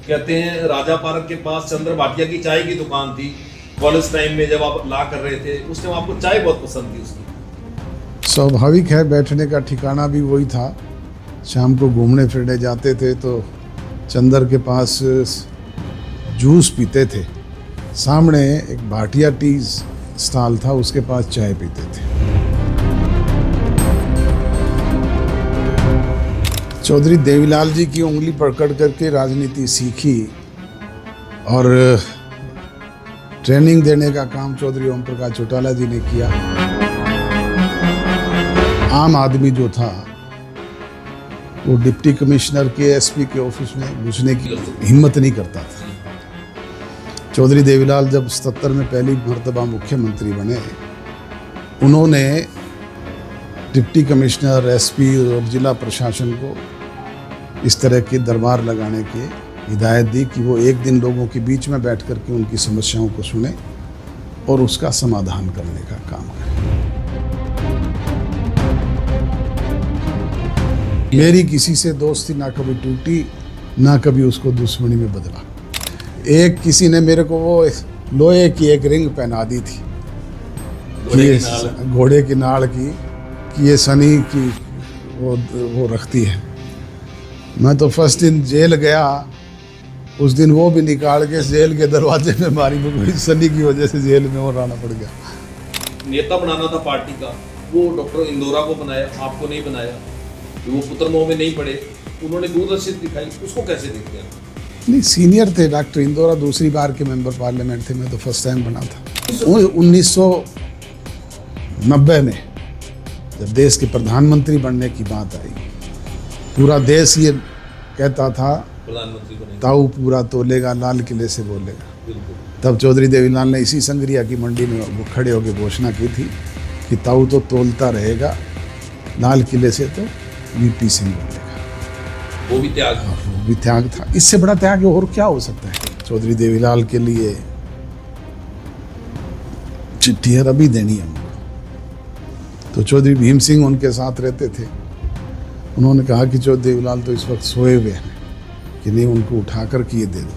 कहते हैं राजा पार्क के पास चंद्र भाटिया की चाय की दुकान थी। कॉलेज टाइम में जब आप ला कर रहे थे उस टाइम आपको चाय बहुत पसंद थी उसकी। स्वाभाविक है, बैठने का ठिकाना भी वही था। शाम को घूमने फिरने जाते थे तो चंदर के पास जूस पीते थे। सामने एक भाटिया टी स्टॉल था, उसके पास चाय पीते थे। चौधरी देवीलाल जी की उंगली पकड़ करके राजनीति सीखी और ट्रेनिंग देने का काम चौधरी ओम प्रकाश चौटाला जी ने किया। आम आदमी जो था वो डिप्टी कमिश्नर के एसपी के ऑफिस में घुसने की हिम्मत नहीं करता था। चौधरी देवीलाल जब 77 में पहली मर्तबा मुख्यमंत्री बने, उन्होंने डिप्टी कमिश्नर, एसपी और जिला प्रशासन को इस तरह के दरबार लगाने की हिदायत दी कि वो एक दिन लोगों के बीच में बैठ कर के उनकी समस्याओं को सुने और उसका समाधान करने का काम करें। मेरी किसी से दोस्ती ना कभी टूटी, ना कभी उसको दुश्मनी में बदला। एक किसी ने मेरे को वो लोहे की एक रिंग पहना दी थी, घोड़े की नाड़ की, कि ये शनि की वो रखती है। मैं तो फर्स्ट दिन जेल गया, उस दिन वो भी निकाल के जेल के दरवाजे में मारी, मुझे शनि की वजह से जेल में वो रहना पड़ गया। नेता बनाना था पार्टी का, वो डॉक्टर इंदौरा को बनाया, आपको नहीं बनाया। वो पुत्र मोह में नहीं पड़े, उन्होंने दूरदर्शी दिखाई, उसको कैसे देखते हैं? नहीं, सीनियर थे डॉक्टर इंदौरा, दूसरी बार के मेंबर पार्लियामेंट थे, मैं तो फर्स्ट टाइम बना था। 1990 में जब देश के प्रधानमंत्री बनने की बात आई, पूरा देश ये कहता था प्रधानमंत्री बने, ताऊ पूरा तोलेगा, लाल किले से बोलेगा। तब चौधरी देवीलाल ने इसी संग्रिया की मंडी में खड़े होकर घोषणा की थी कि ताऊ तो तोलता रहेगा, लाल किले से तो वीपी सिंह बोलेगा। वो भी त्याग, वो भी त्याग था। इससे बड़ा त्याग और क्या हो सकता है? चौधरी देवीलाल के लिए चिट्ठी अभी देनी है हमको। तो चौधरी भीम सिंह उनके साथ रहते थे। उन्होंने कहा कि चौधरी देवीलाल तो इस वक्त सोए हुए हैं, कि नहीं उनको उठा कर के ये दे दो।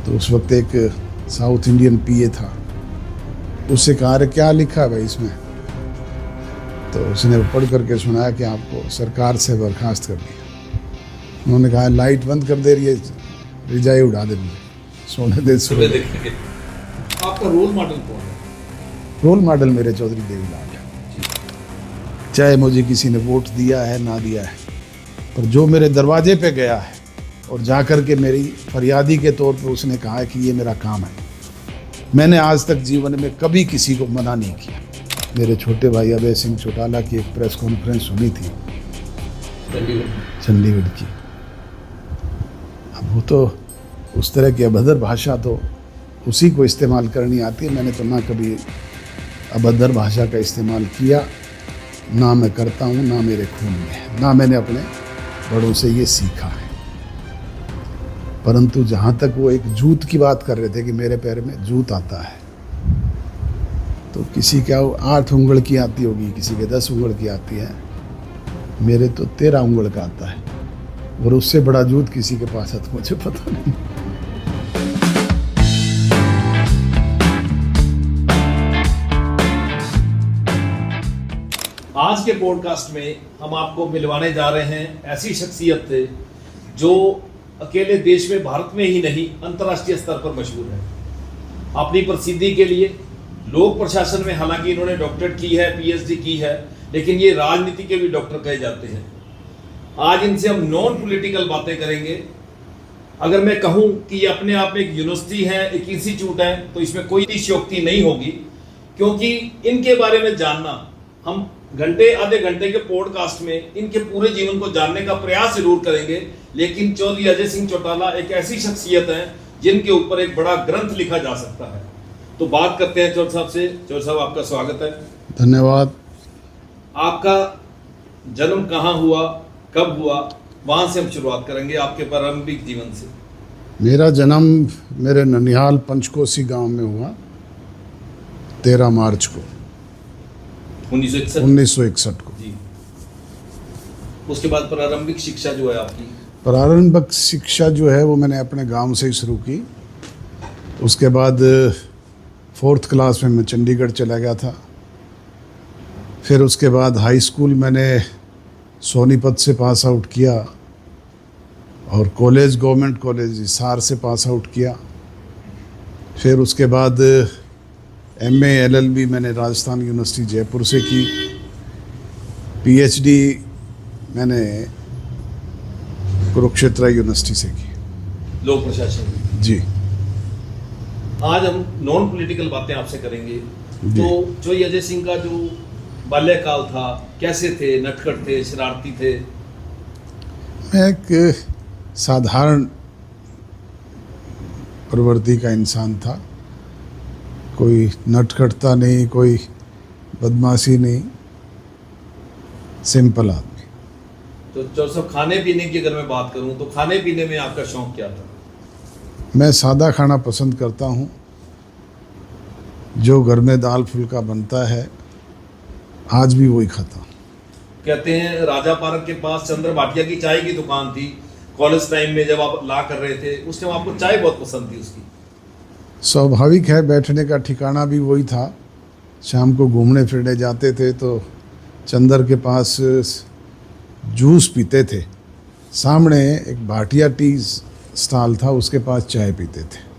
तो उस वक्त एक साउथ इंडियन पीए था, उससे कहा अरे क्या लिखा है भाई इसमें? तो उसने पढ़ करके सुनाया कि आपको सरकार से बर्खास्त कर दिया। उन्होंने कहा लाइट बंद कर दे रही है, रिजाई उड़ा दे, मुझे सोने दे, सोने दे। आपका रोल मॉडल कौन है? रोल मॉडल मेरे चौधरी देवीलाल है। चाहे मुझे किसी ने वोट दिया है ना दिया है, पर जो मेरे दरवाजे पे गया है और जाकर के मेरी फरियादी के तौर पे उसने कहा है कि ये मेरा काम है, मैंने आज तक जीवन में कभी किसी को मना नहीं किया। मेरे छोटे भाई अभय सिंह चौटाला की एक प्रेस कॉन्फ्रेंस सुनी थी चंडीगढ़ की। अब वो तो उस तरह की अभद्र भाषा तो उसी को इस्तेमाल करनी आती है। मैंने तो ना कभी अभद्र भाषा का इस्तेमाल किया, ना मैं करता हूँ, ना मेरे खून में है, ना मैंने अपने बड़ों से ये सीखा है। परंतु जहाँ तक वो एक जूत की बात कर रहे थे कि मेरे पैर में जूत आता है, तो किसी का 8 उंगल की आती होगी, किसी के 10 उंगल की आती है, मेरे तो 13 उंगल का आता है, और उससे बड़ा जूत किसी के पास है तो मुझे पता नहीं। आज के पॉडकास्ट में हम आपको मिलवाने जा रहे हैं ऐसी शख्सियत थे जो अकेले देश में, भारत में ही नहीं, अंतर्राष्ट्रीय स्तर पर मशहूर है अपनी प्रसिद्धि के लिए। लोक प्रशासन में हालांकि इन्होंने डॉक्टरेट की है, पीएचडी की है, लेकिन ये राजनीति के भी डॉक्टर कहे जाते हैं। आज इनसे हम नॉन पॉलिटिकल बातें करेंगे। अगर मैं कहूं कि ये अपने आप में एक यूनिवर्सिटी है, एक इंस्टीट्यूट है, तो इसमें कोई अतिशयोक्ति नहीं होगी, क्योंकि इनके बारे में जानना, हम घंटे आधे घंटे के पॉडकास्ट में इनके पूरे जीवन को जानने का प्रयास जरूर करेंगे। लेकिन चौधरी अजय सिंह चौटाला एक ऐसी शख्सियत है जिनके ऊपर एक बड़ा ग्रंथ लिखा जा सकता है। तो बात करते हैं चौधरी साहब से। चौधरी साहब, आपका स्वागत है। धन्यवाद। आपका जन्म कहाँ हुआ, कब हुआ, वहां से हम शुरुआत करेंगे, आपके प्रारंभिक जीवन से। मेरा जन्म मेरे ननिहाल पंचकोसी गांव में हुआ 13 मार्च को 1961 को। जी। उसके बाद प्रारंभिक शिक्षा जो है आपकी प्रारंभिक शिक्षा जो है वो मैंने अपने गांव से ही शुरू की। उसके बाद 4th क्लास में मैं चंडीगढ़ चला गया था। फिर उसके बाद हाई स्कूल मैंने सोनीपत से पास आउट किया और कॉलेज गवर्नमेंट कॉलेज हिसार से पास आउट किया। फिर उसके बाद MA LLB मैंने राजस्थान यूनिवर्सिटी जयपुर से की। PhD मैंने कुरुक्षेत्र यूनिवर्सिटी से की। लोक प्रशासन। जी। आज हम नॉन पॉलिटिकल बातें आपसे करेंगे। जी। तो चौधरी अजय सिंह का जो बाल्यकाल था, कैसे थे? नटखट थे, शरारती थे? मैं एक साधारण प्रवृत्ति का इंसान था। कोई नटखटता नहीं, कोई बदमाशी नहीं, सिंपल आदमी। तो चौधरी साहब, खाने पीने की अगर मैं बात करूं तो खाने पीने में आपका शौक क्या था? मैं सादा खाना पसंद करता हूँ। जो घर में दाल फुल्का बनता है आज भी वही खाता हूँ। कहते हैं राजा पार्क के पास चंद्र भाटिया की चाय की दुकान थी। कॉलेज टाइम में जब आप ला कर रहे थे उस टाइम आपको चाय बहुत पसंद थी उसकी। स्वाभाविक है, बैठने का ठिकाना भी वही था। शाम को घूमने फिरने जाते थे तो चंदर के पास जूस पीते थे। सामने एक भाटिया टी स्टॉल था, उसके पास चाय पीते थे।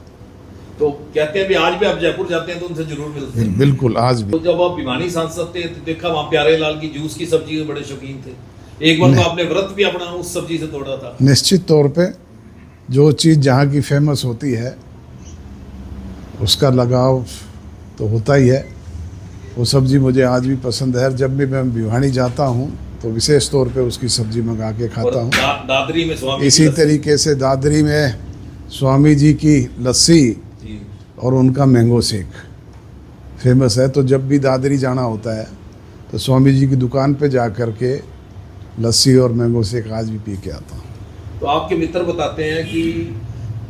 तो कहते हैं भी आज भी आप जयपुर जाते हैं तो उनसे जरूर मिलते हैं। बिल्कुल, आज भी। तो जब आप भिवानी सांसद थे तो देखा वहाँ प्यारे लाल की जूस की सब्जी के बड़े शौकीन थे। एक बार तो आपने व्रत भी अपना उस सब्जी से तोड़ा था। निश्चित तौर पे जो चीज़ जहाँ की फेमस होती है उसका लगाव तो होता ही है। वो सब्ज़ी मुझे आज भी पसंद है। जब भी मैं भिवानी जाता हूँ तो विशेष तौर पे उसकी सब्ज़ी मंगा के खाता हूँ। दादरी में स्वामी इसी तरीके से दादरी में स्वामी जी की लस्सी और उनका मैंगो शेक फेमस है। तो जब भी दादरी जाना होता है तो स्वामी जी की दुकान पे जा कर के लस्सी और मैंगो शेक आज भी पी के आता हूँ। तो आपके मित्र बताते हैं कि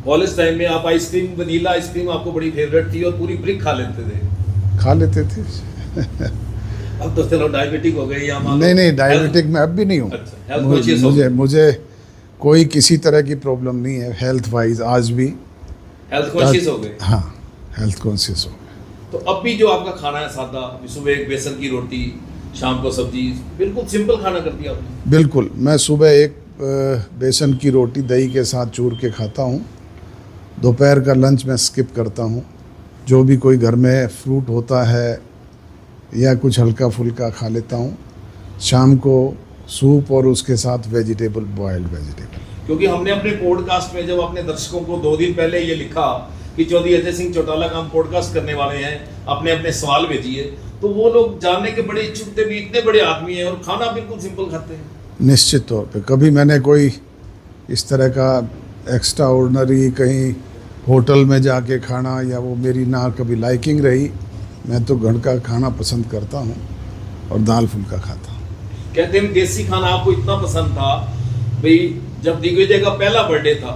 कॉलेज टाइम में आप आइसक्रीम, वनीला आइसक्रीम आपको बड़ी फेवरेट थी और पूरी ब्रिक खा लेते थे। अब तो चलो डायबिटिक हो गए या नहीं, डायबिटिक मैं अब भी नहीं हूँ। अच्छा, मुझे कोई किसी तरह की प्रॉब्लम नहीं है हेल्थ वाइज। आज भी हेल्थ कॉन्शियस हो गए। हाँ, हेल्थ कॉन्शियस हो गए। तो अब भी जो आपका खाना है सादा, सुबह एक बेसन की रोटी, शाम को सब्जी, बिल्कुल सिंपल खाना कर दिया आपने। बिल्कुल, मैं सुबह एक बेसन की रोटी दही के साथ चूर के खाता हूँ। दोपहर का लंच मैं स्किप करता हूँ। जो भी कोई घर में फ्रूट होता है या कुछ हल्का फुल्का खा लेता हूँ। शाम को सूप और उसके साथ वेजिटेबल, बॉयल्ड वेजिटेबल। क्योंकि हमने अपने पॉडकास्ट में जब अपने दर्शकों को 2 दिन पहले ये लिखा कि चौधरी अजय सिंह चौटाला का हम पॉडकास्ट करने वाले हैं, अपने अपने सवाल भेजिए, तो वो लोग जानने के बड़े इच्छुक थे भी इतने बड़े आदमी हैं और खाना बिल्कुल सिंपल खाते हैं। निश्चित तौर पे कभी मैंने कोई इस तरह का एक्स्ट्रा ऑर्डिनरी कहीं होटल में जाके खाना या वो मेरी ना कभी लाइकिंग रही। मैं तो घर का खाना पसंद करता हूँ और दाल फुल्का खाता हूँ। कहते हैं देसी खाना आपको इतना पसंद था भाई, जब दिग्विजय का पहला बर्थडे था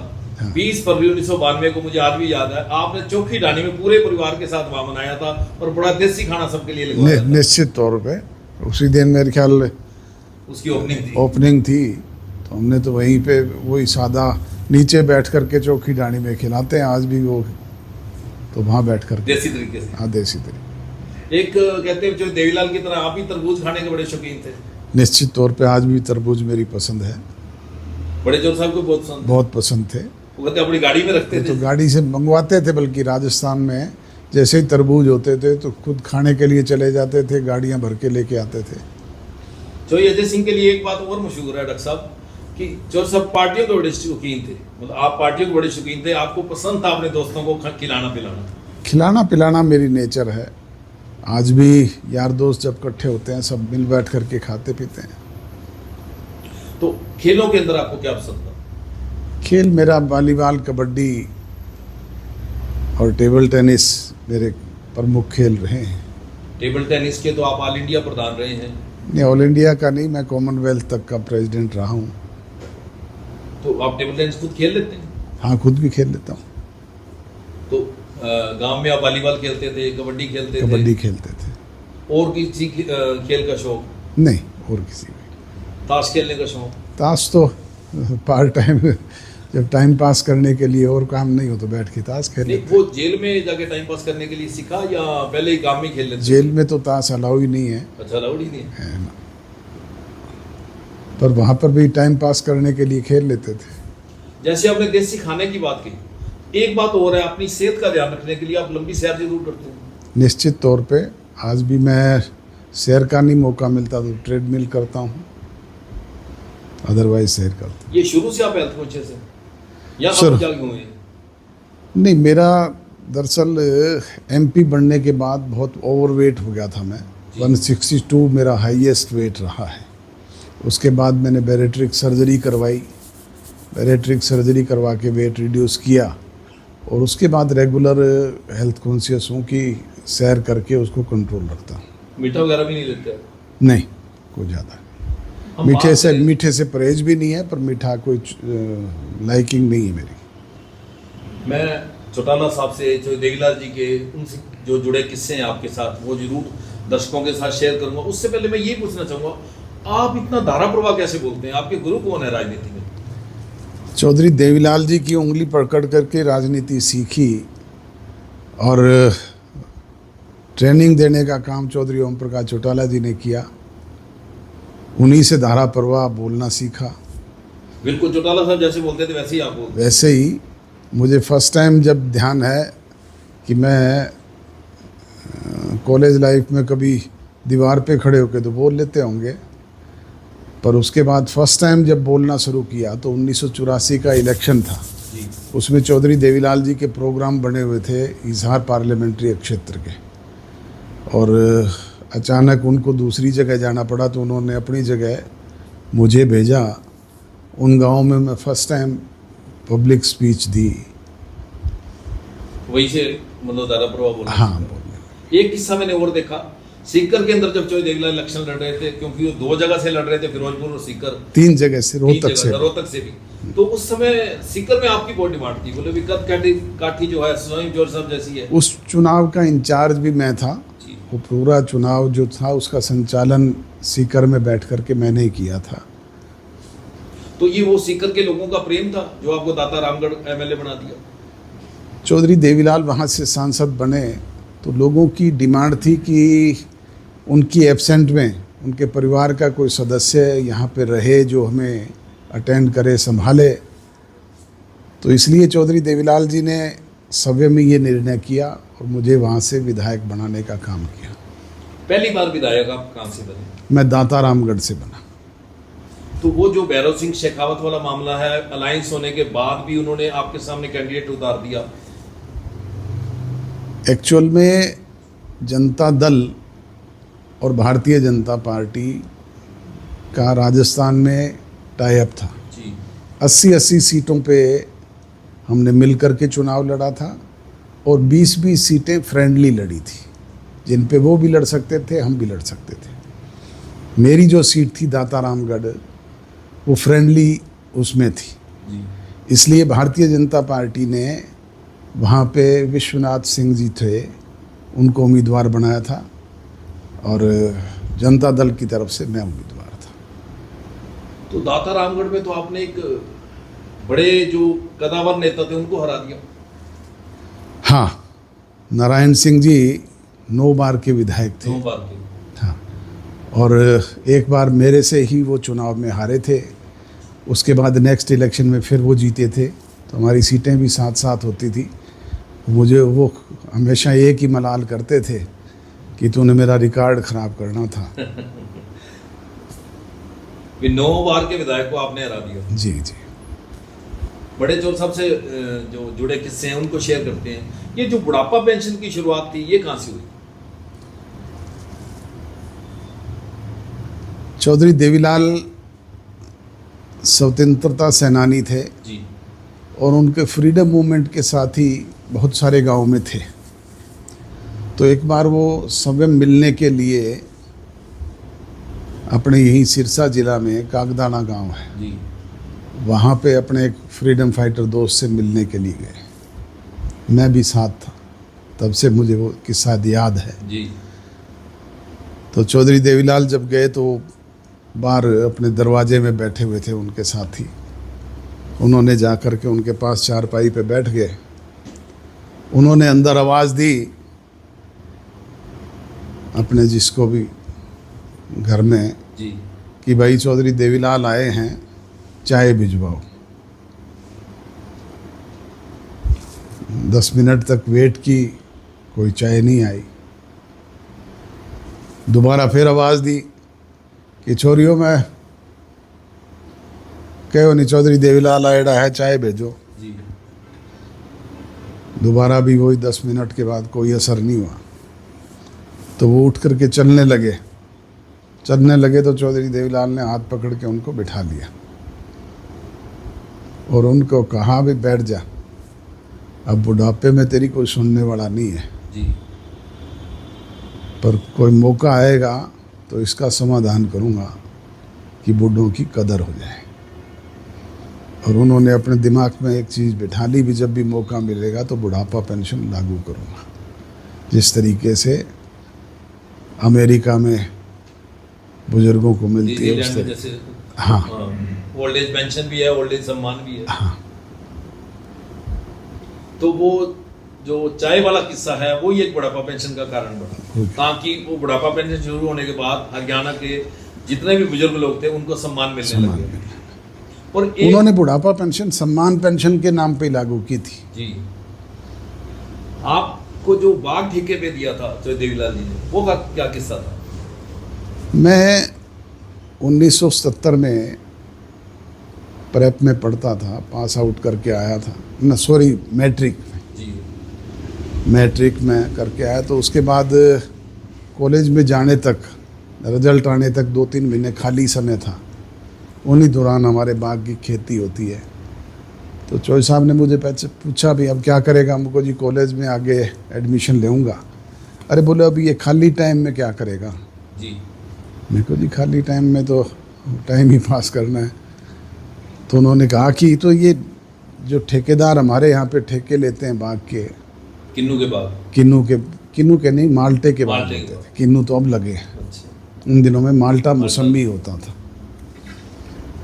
20 फरवरी 1992 को, मुझे आज भी याद है, आपने चौकी ढाणी में पूरे परिवार के साथ वहाँ मनाया था और बड़ा देसी खाना सबके लिए लगवाया था। निश्चित तौर पे उसी दिन मेरे ख्याल उसकी ओपनिंग थी तो हमने तो वहीं पे वही सादा नीचे बैठ कर के चौकी ढाणी में खिलाते हैं आज भी वो, तो वहाँ बैठ कर देसी तरीके से। हाँ, देसी तरीके। एक कहते हैं जो देवीलाल की तरह आप भी तरबूज खाने के बड़े शौकीन थे। निश्चित तौर पे आज भी तरबूज मेरी पसंद है। बड़े जोर साहब को बहुत पसंद थे। वो कहते अपनी गाड़ी में रखते थे। तो गाड़ी से मंगवाते थे, बल्कि राजस्थान में जैसे ही तरबूज होते थे तो खुद खाने के लिए चले जाते थे, गाड़ियाँ भर के लेके आते थे। चौधरी अजय सिंह के लिए एक बात और मशहूर है डॉक्टर साहब कि जो सब पार्टियों के बड़े शौकीन थे, मतलब आप पार्टियों के बड़े शौकीन थे, आपको पसंद था अपने दोस्तों को खिलाना पिलाना मेरी नेचर है। आज भी यार दोस्त जब इकट्ठे होते हैं सब मिल बैठ करके खाते पीते हैं। तो खेलों के अंदर आपको क्या पसंद था? खेल मेरा वॉलीबॉल, कबड्डी और टेबल टेनिस मेरे प्रमुख खेल रहे हैं। टेबल टेनिस के तो आप ऑल इंडिया प्रधान रहे हैं। नहीं, ऑल इंडिया का नहीं, मैं कॉमनवेल्थ तक का प्रेसिडेंट रहा हूँ। तो आप टेबल टेनिस खुद खेल लेते हैं? हाँ, खुद भी खेल लेता हूँ। तो गांव में आप वॉलीबॉल खेलते थे, कबड्डी खेलते थे। और किसी खेल का शौक? नहीं, और किसी का। ताश खेलने का शौक? ताश तो पार्ट टाइम, जब टाइम पास करने के लिए और काम नहीं हो तो बैठ के ताश खेल नहीं, लेते। वो जेल में जाके टाइम पास करने के लिए सीखा या पहले ही काम में खेल लेते? जेल में तो ताश अलाउ ही नहीं है, अच्छा, अलाउड ही नहीं है। है ना। पर वहाँ पर भी टाइम पास करने के लिए खेल लेते थे। जैसे आपने देसी खाने की बात की, एक बात और है, अपनी सेहत का ध्यान रखने के लिए आप लंबी सैर जरूर करते हैं। निश्चित तौर पे आज भी मैं सैर का नहीं मौका मिलता तो ट्रेडमिल करता हूँ, अदरवाइज सैर करता हूँ। ये शुरू से आप हेल्थ कॉन्शियस हैं या शुरू। आप जागे हुए हैं? नहीं, मेरा दरअसल एमपी बनने के बाद बहुत ओवरवेट हो गया था मैं। 162 मेरा हाईएस्ट वेट रहा है। उसके बाद मैंने बैरेट्रिक सर्जरी करवाई, बैरेट्रिक सर्जरी करवा के वेट रिड्यूस किया और उसके बाद रेगुलर हेल्थ कॉन्शियस हूँ कि सैर करके उसको कंट्रोल रखता हूँ। मीठा वगैरह भी नहीं लेते हैं? नहीं, कोई ज़्यादा हम मीठे से परहेज भी नहीं है, पर मीठा कोई लाइकिंग नहीं है मेरी। मैं चौटाला साहब से, जो देवीलाल जी के, उनसे जो जुड़े किस्से हैं आपके साथ, वो जरूर दर्शकों के साथ शेयर करूंगा। उससे पहले मैं ये पूछना चाहूँगा, आप इतना धारा प्रवाह कैसे बोलते हैं? आपके गुरु कौन है राजनीति में? चौधरी देवीलाल जी की उंगली पकड़ करके राजनीति सीखी और ट्रेनिंग देने का काम चौधरी ओम प्रकाश चौटाला जी ने किया। उन्हीं से धारा प्रवाह बोलना सीखा। बिल्कुल चौटाला साहब जैसे बोलते थे वैसे ही आप बोलते? वैसे ही मुझे फर्स्ट टाइम जब ध्यान है कि मैं कॉलेज लाइफ में कभी दीवार पे खड़े होके तो बोल लेते होंगे, पर उसके बाद फर्स्ट टाइम जब बोलना शुरू किया तो 1984 का इलेक्शन था जी। उसमें चौधरी देवीलाल जी के प्रोग्राम बने हुए थे इजहार पार्लियामेंट्री क्षेत्र के, और अचानक उनको दूसरी जगह जाना पड़ा तो उन्होंने अपनी जगह मुझे भेजा। उन गाँव में मैं फर्स्ट टाइम पब्लिक स्पीच दी। वही से मतलब धारा प्रवाह बोला? हाँ, बोले। एक किस्सा मैंने और देखा, सीकर के अंदर जब चौधरी देवीलाल इलेक्शन लड़ रहे थे, क्योंकि वो 2 जगह से लड़ रहे थे, फिरोजपुर और सीकर, 3 जगह से, रोहतक से भी। तो उस समय सीकर में आपकी बहुत डिमांड थी, बोले विकट काठी जो है स्वयं जोर साहब जैसी है। उस चुनाव का इंचार्ज भी मैं था। जी। वो पूरा चुनाव जो था उसका संचालन सीकर में बैठ कर के मैंने ही किया था। तो ये वो सीकर के लोगों का प्रेम था जो आपको दाता रामगढ़ एमएलए बना दिया? चौधरी देवीलाल वहाँ से सांसद बने तो लोगों की डिमांड थी कि उनकी एब्सेंट में उनके परिवार का कोई सदस्य यहाँ पे रहे जो हमें अटेंड करे, संभाले। तो इसलिए चौधरी देवीलाल जी ने सभा में ये निर्णय किया और मुझे वहाँ से विधायक बनाने का काम किया। पहली बार विधायक आप कहाँ से बने? मैं दाता रामगढ़ से बना। तो वो जो भैरव सिंह शेखावत वाला मामला है, अलायंस होने के बाद भी उन्होंने आपके सामने कैंडिडेट उतार दिया। एक्चुअल में जनता दल और भारतीय जनता पार्टी का राजस्थान में टाई अप था जी। 80-80 सीटों पे हमने मिलकर के चुनाव लड़ा था और 20-20 सीटें फ्रेंडली लड़ी थी, जिन पे वो भी लड़ सकते थे, हम भी लड़ सकते थे। मेरी जो सीट थी दाता रामगढ़, वो फ्रेंडली उसमें थी जी। इसलिए भारतीय जनता पार्टी ने वहाँ पे विश्वनाथ सिंह जी थे, उनको उम्मीदवार बनाया था और जनता दल की तरफ से मैं उम्मीदवार था। तो दाता रामगढ़ में तो आपने एक बड़े जो कदावर नेता थे उनको हरा दिया। हाँ, नारायण सिंह जी 9 बार के विधायक थे। 9 बार के। हाँ, और एक बार मेरे से ही वो चुनाव में हारे थे। उसके बाद नेक्स्ट इलेक्शन में फिर वो जीते थे, तो हमारी सीटें भी साथ साथ होती थी। मुझे वो हमेशा एक ही मलाल करते थे कि तूने मेरा रिकॉर्ड ख़राब करना था। 9 बार के विधायक को आपने हरा दिया। जी जी। बड़े चोर साहब से जो जुड़े किस्से हैं उनको शेयर करते हैं। ये जो बुढ़ापा पेंशन की शुरुआत थी, ये कहाँ से हुई? चौधरी देवीलाल स्वतंत्रता सेनानी थे जी। और उनके फ्रीडम मूवमेंट के साथ ही बहुत सारे गांव में थे। तो एक बार वो स्वयं मिलने के लिए अपने यहीं सिरसा जिला में कागदाना गांव है जी। वहाँ पे अपने एक फ्रीडम फाइटर दोस्त से मिलने के लिए गए। मैं भी साथ था, तब से मुझे वो किस्सा याद है जी। तो चौधरी देवीलाल जब गए तो बाहर अपने दरवाजे में बैठे हुए थे उनके साथी, उन्होंने जा कर के उनके पास चारपाई पे बैठ गए। उन्होंने अंदर आवाज़ दी अपने जिसको भी घर में जी कि भाई चौधरी देवीलाल आए हैं, चाय भिजवाओ। 10 मिनट तक वेट की, कोई चाय नहीं आई। दोबारा फिर आवाज़ दी कि छोरियो मैं कहो नहीं चौधरी देवीलाल आएड़ा है, चाय भेजो। जी दोबारा भी वही 10 मिनट के बाद कोई असर नहीं हुआ। तो वो उठ करके चलने लगे तो चौधरी देवीलाल ने हाथ पकड़ के उनको बिठा लिया और उनको कहा भी बैठ जा, अब बुढ़ापे में तेरी कोई सुनने वाला नहीं है, जी पर कोई मौका आएगा तो इसका समाधान करूंगा कि बूढ़ों की कदर हो जाए। और उन्होंने अपने दिमाग में एक चीज़ बिठा ली भी, जब भी मौका मिलेगा तो बुढ़ापा पेंशन लागू करूंगा, जिस तरीके से अमेरिका में बुजुर्गों को मिलती है उस न्यूजीलैंड में तरह। जैसे हाँ ओल्ड एज पेंशन भी है, ओल्ड एज सम्मान भी है। हाँ तो वो जो चाय वाला किस्सा है वो ही एक बुढ़ापा पेंशन का कारण बना, ताकि वो बुढ़ापा पेंशन शुरू होने के बाद हरियाणा के जितने भी बुजुर्ग लोग थे उनको सम्मान मिलने लगे। और उन्होंने बुढ़ापा पेंशन सम्मान पेंशन के नाम पे लागू की थी। जी आपको जो बाग ठेके पे दिया था चौधरी देवीलाल जी ने, वो क्या किस्सा था? मैं 1977 में प्रेप में पढ़ता था, पास आउट करके आया था ना, सॉरी मैट्रिक में, जी मैट्रिक में करके आया। तो उसके बाद कॉलेज में जाने तक, रिजल्ट आने तक 2-3 महीने खाली समय था। उन्हीं दौरान हमारे बाग की खेती होती है। तो चौधरी साहब ने मुझे पूछा भी अब क्या करेगा? हमको जी कॉलेज में आगे एडमिशन लेऊंगा। अरे बोले अभी ये खाली टाइम में क्या करेगा? जी मेरे को जी खाली टाइम में तो टाइम ही पास करना है। तो उन्होंने कहा कि तो ये जो ठेकेदार हमारे यहाँ पे ठेके लेते हैं बाग के, किन्नू के बाग, किन्नू के नहीं, माल्टे के बाग लेते थे। किन्नू तो अब लगे, अच्छा उन दिनों में माल्टा मौसमी होता था।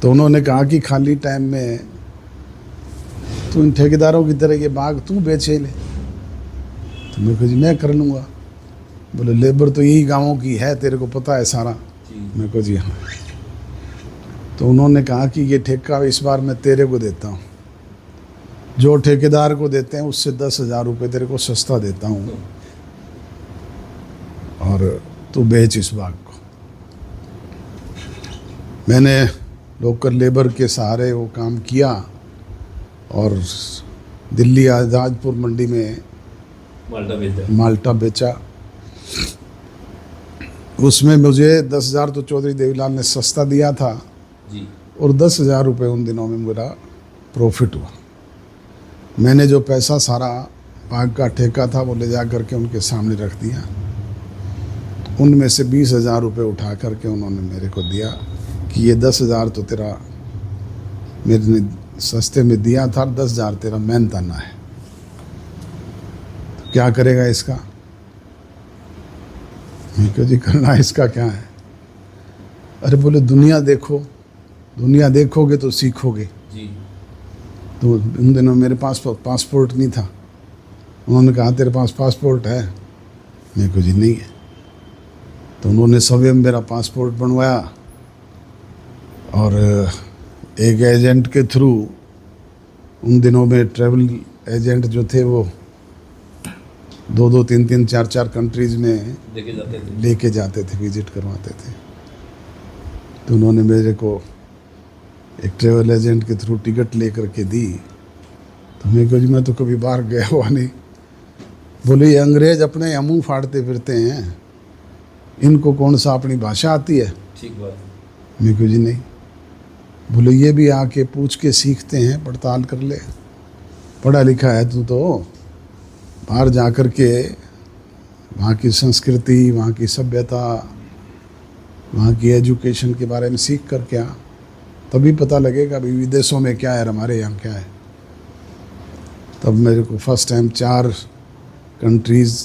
तो उन्होंने कहा कि खाली टाइम में तू इन ठेकेदारों की तरह ये बाग तू बेचे ले। तो मेरे को जी मैं कर लूँगा। बोले लेबर तो यही गाँवों की है, तेरे को पता है सारा। मेरे को जी हाँ। तो उन्होंने कहा कि ये ठेका इस बार मैं तेरे को देता हूँ, जो ठेकेदार को देते हैं उससे 10,000 रुपये तेरे को सस्ता देता हूँ, और तू बेच इस बाग को। मैंने लोकल लेबर के सहारे वो काम किया और दिल्ली आजादपुर मंडी में माल्टा बेचा। उसमें मुझे 10,000 तो चौधरी देवीलाल ने सस्ता दिया था जी, और 10,000 रुपये उन दिनों में मेरा प्रॉफिट हुआ। मैंने जो पैसा सारा बाग का ठेका था वो ले जा करके उनके सामने रख दिया। उनमें से 20,000 रुपये उठा करके उन्होंने मेरे को दिया कि ये 10,000 तो तेरा मेरे ने सस्ते में दिया था, 10,000 तेरा मेहनताना है, तो क्या करेगा इसका? मैं कहा जी करना इसका क्या है? अरे बोले दुनिया देखो, दुनिया देखोगे तो सीखोगे। जी तो उन दिनों मेरे पास पासपोर्ट नहीं था। उन्होंने कहा तेरे पास पासपोर्ट है? मेरे को जी नहीं है। तो उन्होंने स्वयं मेरा पासपोर्ट बनवाया और एक एजेंट के थ्रू, उन दिनों में ट्रैवल एजेंट जो थे वो 2-2, 3-3, 4-4 कंट्रीज़ में लेके जाते थे, विजिट करवाते थे। तो उन्होंने मेरे को एक ट्रैवल एजेंट के थ्रू टिकट ले करके दी। तो मैं कहा जी मैं तो कभी बाहर गया हुआ नहीं। बोले ये अंग्रेज़ अपने यहाँ मुँह फाड़ते फिरते हैं, इनको कौन सा अपनी भाषा आती है? ठीक बात। मैं कहा जी नहीं। बोले ये भी आके पूछ के सीखते हैं, पड़ताल कर ले, पढ़ा लिखा है तू तो, बाहर जा कर के वहाँ की संस्कृति, वहाँ की सभ्यता, वहाँ की एजुकेशन के बारे में सीख कर क्या, तभी पता लगेगा भाई विदेशों में क्या है, हमारे यहाँ क्या है। तब मेरे को फर्स्ट टाइम 4 कंट्रीज़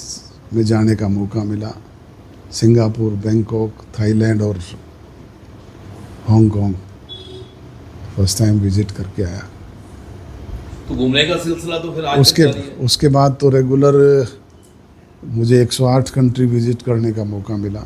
में जाने का मौका मिला, सिंगापुर, बैंकॉक, थाईलैंड और हांगकांग। फर्स्ट टाइम विज़िट करके आया। तो घूमने का सिलसिला तो फिर आज उसके तक जारी है। उसके बाद तो रेगुलर मुझे 108 कंट्री विजिट करने का मौका मिला।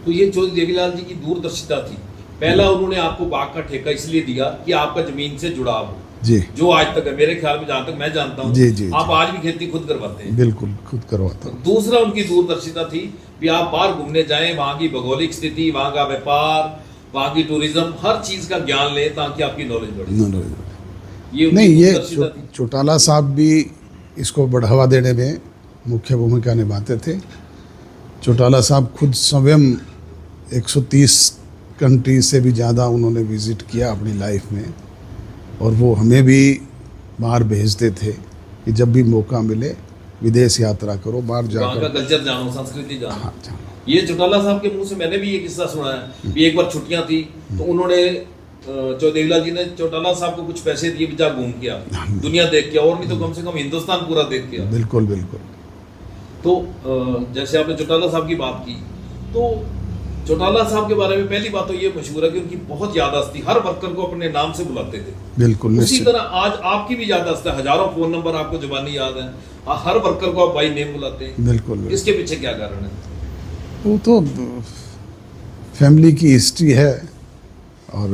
तो ये चौधरी देवीलाल जी की दूरदर्शिता थी। पहला उन्होंने आपको बाग का ठेका इसलिए दिया कि आपका जमीन से जुड़ाव हो, जी जो आज तक है। मेरे ख्याल में जहाँ तक मैं जानता हूँ, जी, जी, आप आज भी खेती खुद करवाते हैं। बिल्कुल खुद करवाता हूँ। दूसरा उनकी दूरदर्शिता थी कि आप बाहर घूमने जाएं, वहाँ की भौगोलिक स्थिति, वहाँ का व्यापार, वहाँ की टूरिज्म, हर चीज का ज्ञान लें ताकि आपकी नॉलेज बढ़े। ये उनकी नहीं, ये दूरदर्शिता थी। चौटाला साहब भी इसको बढ़ावा देने में मुख्य भूमिका निभाते थे। चौटाला साहब खुद स्वयं 130 कंट्री से भी ज़्यादा उन्होंने विज़िट किया अपनी लाइफ में, और वो हमें भी बाहर भेजते थे कि जब भी मौका मिले विदेश यात्रा करो, बाहर वहाँ का जाकर। कल्चर जानो, संस्कृति जानो। हाँ, जानो। ये चौटाला साहब के मुंह से मैंने भी ये किस्सा सुना है कि एक बार छुट्टियां थी तो उन्होंने चौधरी देवीलाल जी ने चौटाला साहब को कुछ पैसे दिए, जा घूम के आ, दुनिया देख के, और नहीं तो कम से कम हिंदुस्तान पूरा देख के आ। बिल्कुल बिल्कुल। तो जैसे आपने चौटाला साहब की बात की, तो चौटाला साहब के बारे में पहली बात तो ये मशहूर है कि उनकी बहुत याददाश्त थी, हर वर्कर को अपने नाम से बुलाते थे। बिल्कुल उसी निश्चित। तरह आज आपकी भी याददाश्त है, हजारों फोन नंबर आपको जुबानी याद है, हर वर्कर को आप बाई नेम बुलाते हैं। बिल्कुल बिल्कुल। इसके पीछे क्या कारण है? वो तो फैमिली की हिस्ट्री है, और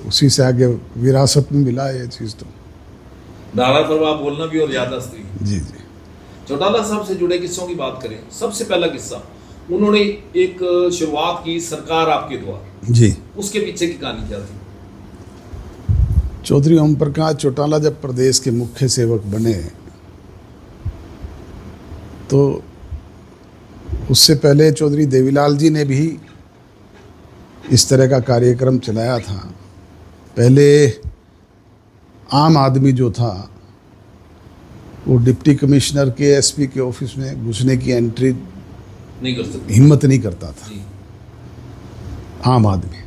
उसी से आगे विरासत में मिला है ये चीज़। तो दारा प्रभाव बोलना भी और याददाश्त भी। जी जी। चौटाला साहब से जुड़े किस्सों की बात करें, सबसे पहला किस्सा, उन्होंने एक शुरुआत की सरकार आपके द्वारा, जी। उसके पीछे की कहानी क्या थी? चौधरी ओम प्रकाश चौटाला जब प्रदेश के मुख्य सेवक बने, तो उससे पहले चौधरी देवीलाल जी ने भी इस तरह का कार्यक्रम चलाया था। पहले आम आदमी जो था वो डिप्टी कमिश्नर के एसपी के ऑफिस में घुसने की एंट्री नहीं कर सकते। हिम्मत नहीं करता था जी। आम आदमी।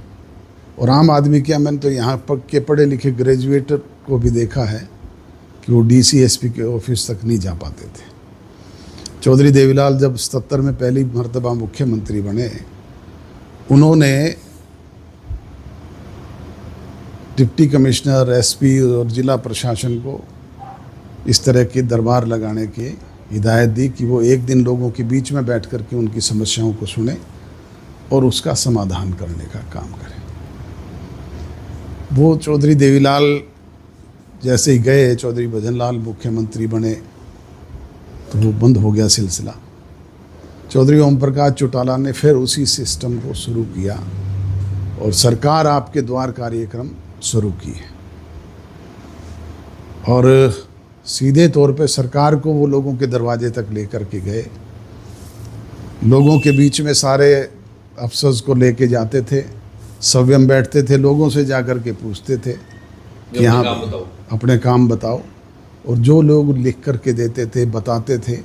और आम आदमी क्या, मैंने तो यहाँ पर के पढ़े लिखे ग्रेजुएट को भी देखा है कि वो डीसी एसपी के ऑफिस तक नहीं जा पाते थे। चौधरी देवीलाल जब 77 में पहली मर्तबा मुख्यमंत्री बने, उन्होंने डिप्टी कमिश्नर, एसपी और जिला प्रशासन को इस तरह के दरबार लगाने की हिदायत दी कि वो एक दिन लोगों के बीच में बैठ कर के उनकी समस्याओं को सुने और उसका समाधान करने का काम करें। वो चौधरी देवीलाल जैसे ही गए, चौधरी भजनलाल मुख्यमंत्री बने, तो वो बंद हो गया सिलसिला। चौधरी ओम प्रकाश चौटाला ने फिर उसी सिस्टम को शुरू किया और सरकार आपके द्वार कार्यक्रम शुरू की है। और सीधे तौर पे सरकार को वो लोगों के दरवाजे तक लेकर के गए, लोगों के बीच में सारे अफसर्स को लेके जाते थे, सव्यम बैठते थे, लोगों से जाकर के पूछते थे कि यहाँ अपने काम बताओ, और जो लोग लिख कर के देते थे, बताते थे,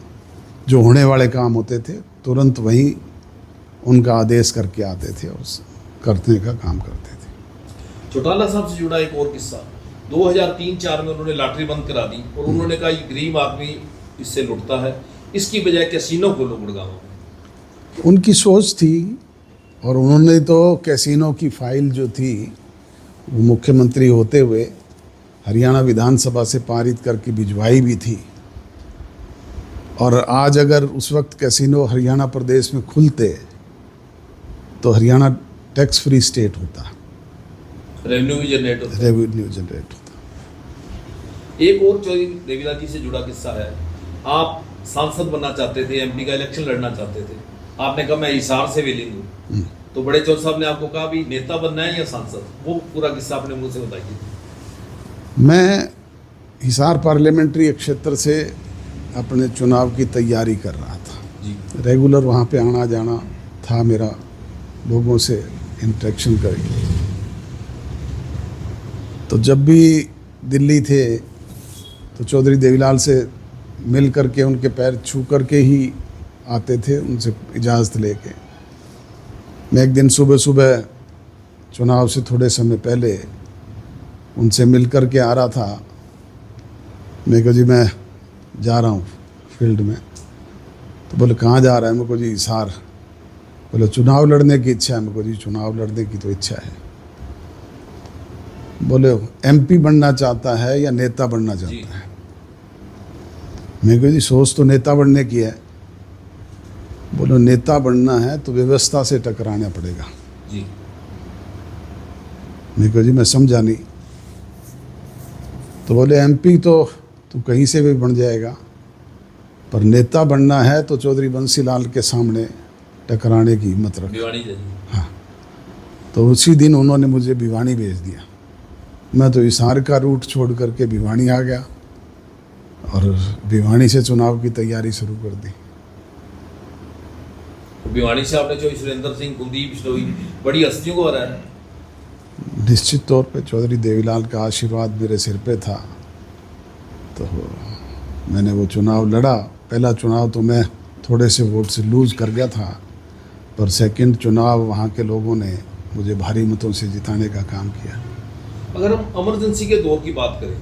जो होने वाले काम होते थे, तुरंत वहीं उनका आदेश करके आते थे और करने का काम करते थे। चौटाला साहब से जुड़ा एक और किस्सा, 2003-4 में उन्होंने लॉटरी बंद करा दी और उन्होंने कहा ये गरीब आदमी इससे लुटता है, इसकी बजाय कैसीनो खोलो गुड़गांव में। उनकी सोच थी, और उन्होंने तो कैसीनो की फाइल जो थी वो मुख्यमंत्री होते हुए हरियाणा विधानसभा से पारित करके भिजवाई भी थी। और आज अगर उस वक्त कैसीनो हरियाणा प्रदेश में खुलते तो हरियाणा टैक्स फ्री स्टेट होता, रेवेन्यू भी जनरेट होता। एक और चौधरी देवीलाल जी से जुड़ा किस्सा है, आप सांसद बनना चाहते थे, एमपी का इलेक्शन लड़ना चाहते थे, आपने कहा मैं हिसार से विलिंग हूँ, तो बड़े चौधरी साहब ने आपको कहा भी नेता बनना है या सांसद, वो पूरा किस्सा अपने मुंह से बताइए। मैं हिसार पार्लियामेंट्री क्षेत्र से अपने चुनाव की तैयारी कर रहा था जी। रेगुलर वहाँ पे आना जाना था मेरा, लोगों से इंटरेक्शन करके। तो जब भी दिल्ली थे तो चौधरी देवीलाल से मिल करके, उनके पैर छू करके ही आते थे, उनसे इजाज़त लेके। मैं एक दिन सुबह सुबह चुनाव से थोड़े समय पहले उनसे मिल कर के आ रहा था। मैं कहा जी मैं जा रहा हूँ फील्ड में। तो बोले कहाँ जा रहा है? मेरे को जी हिसार। बोले चुनाव लड़ने की इच्छा है? मेरे को जी चुनाव लड़ने की तो इच्छा है। बोले एमपी बनना चाहता है या नेता बनना जी चाहता है। मैं कहा जी सोच तो नेता बनने की है। बोलो नेता बनना है तो व्यवस्था से टकराना पड़ेगा। जी मैं कहा जी मैं समझा नहीं। तो बोले एमपी तो तू कहीं से भी बन जाएगा, पर नेता बनना है तो चौधरी बंसीलाल के सामने टकराने की हिम्मत रख। भिवानी जी। हाँ, तो उसी दिन उन्होंने मुझे भिवानी भेज दिया। मैं तो हिसार का रूट छोड़ करके भिवानी आ गया और भिवानी से चुनाव की तैयारी शुरू कर दी। भिवानी से आपने जो सुरेंद्र सिंह, कुलदीप बिश्नोई, बड़ी हस्तियों को हराया। निश्चित तौर पे चौधरी देवीलाल का आशीर्वाद मेरे सिर पे था, तो मैंने वो चुनाव लड़ा। पहला चुनाव तो मैं थोड़े से वोट से लूज कर गया था, पर सेकंड चुनाव वहाँ के लोगों ने मुझे भारी मतों से जिताने का काम किया। अगर हम इमरजेंसी के दौर की बात करें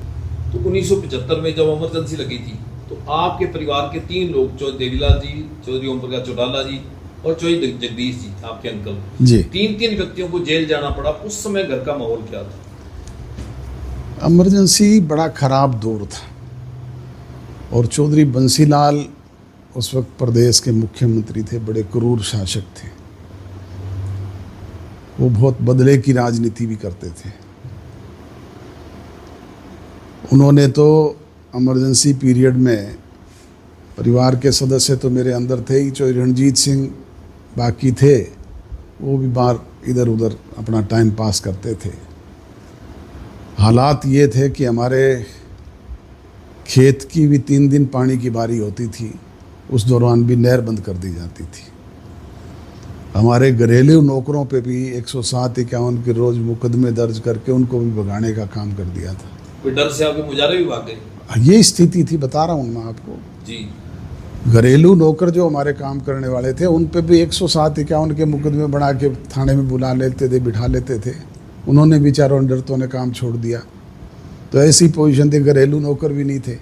तो 1975 में जब इमरजेंसी लगी थी तो आपके परिवार के 3 लोग, चौधरी देवीलाल जी, चौधरी ओम प्रकाश चौटाला जी और चौधरी जगदीश जी, आपके अंकल जी, 3 व्यक्तियों को जेल जाना पड़ा। उस समय घर का माहौल क्या था? इमरजेंसी बड़ा खराब दौर था और चौधरी बंसीलाल उस वक्त प्रदेश के मुख्यमंत्री थे, बड़े क्रूर शासक थे। वो बहुत बदले की राजनीति भी करते थे। उन्होंने तो इमरजेंसी पीरियड में परिवार के सदस्य तो मेरे अंदर थे ही, चौधरी रणजीत सिंह बाकी थे, वो भी बाहर इधर उधर अपना टाइम पास करते थे। हालात ये थे कि हमारे खेत की भी 3 दिन पानी की बारी होती थी, उस दौरान भी नहर बंद कर दी जाती थी। हमारे घरेलू नौकरों पे भी 107-51 के रोज मुकदमे दर्ज करके उनको भी भगाने का काम कर दिया था। कोई डर से आपके मुजारे भी भाग गए? ये स्थिति थी, बता रहा हूँ मैं आपको। जी घरेलू नौकर जो हमारे काम करने वाले थे उन पे भी 107-51 के मुकदमे बना के थाने में बुला लेते थे, बिठा लेते थे। उन्होंने बेचारों डरतों ने काम छोड़ दिया। तो ऐसी पोजीशन थी, घरेलू नौकर भी नहीं थे।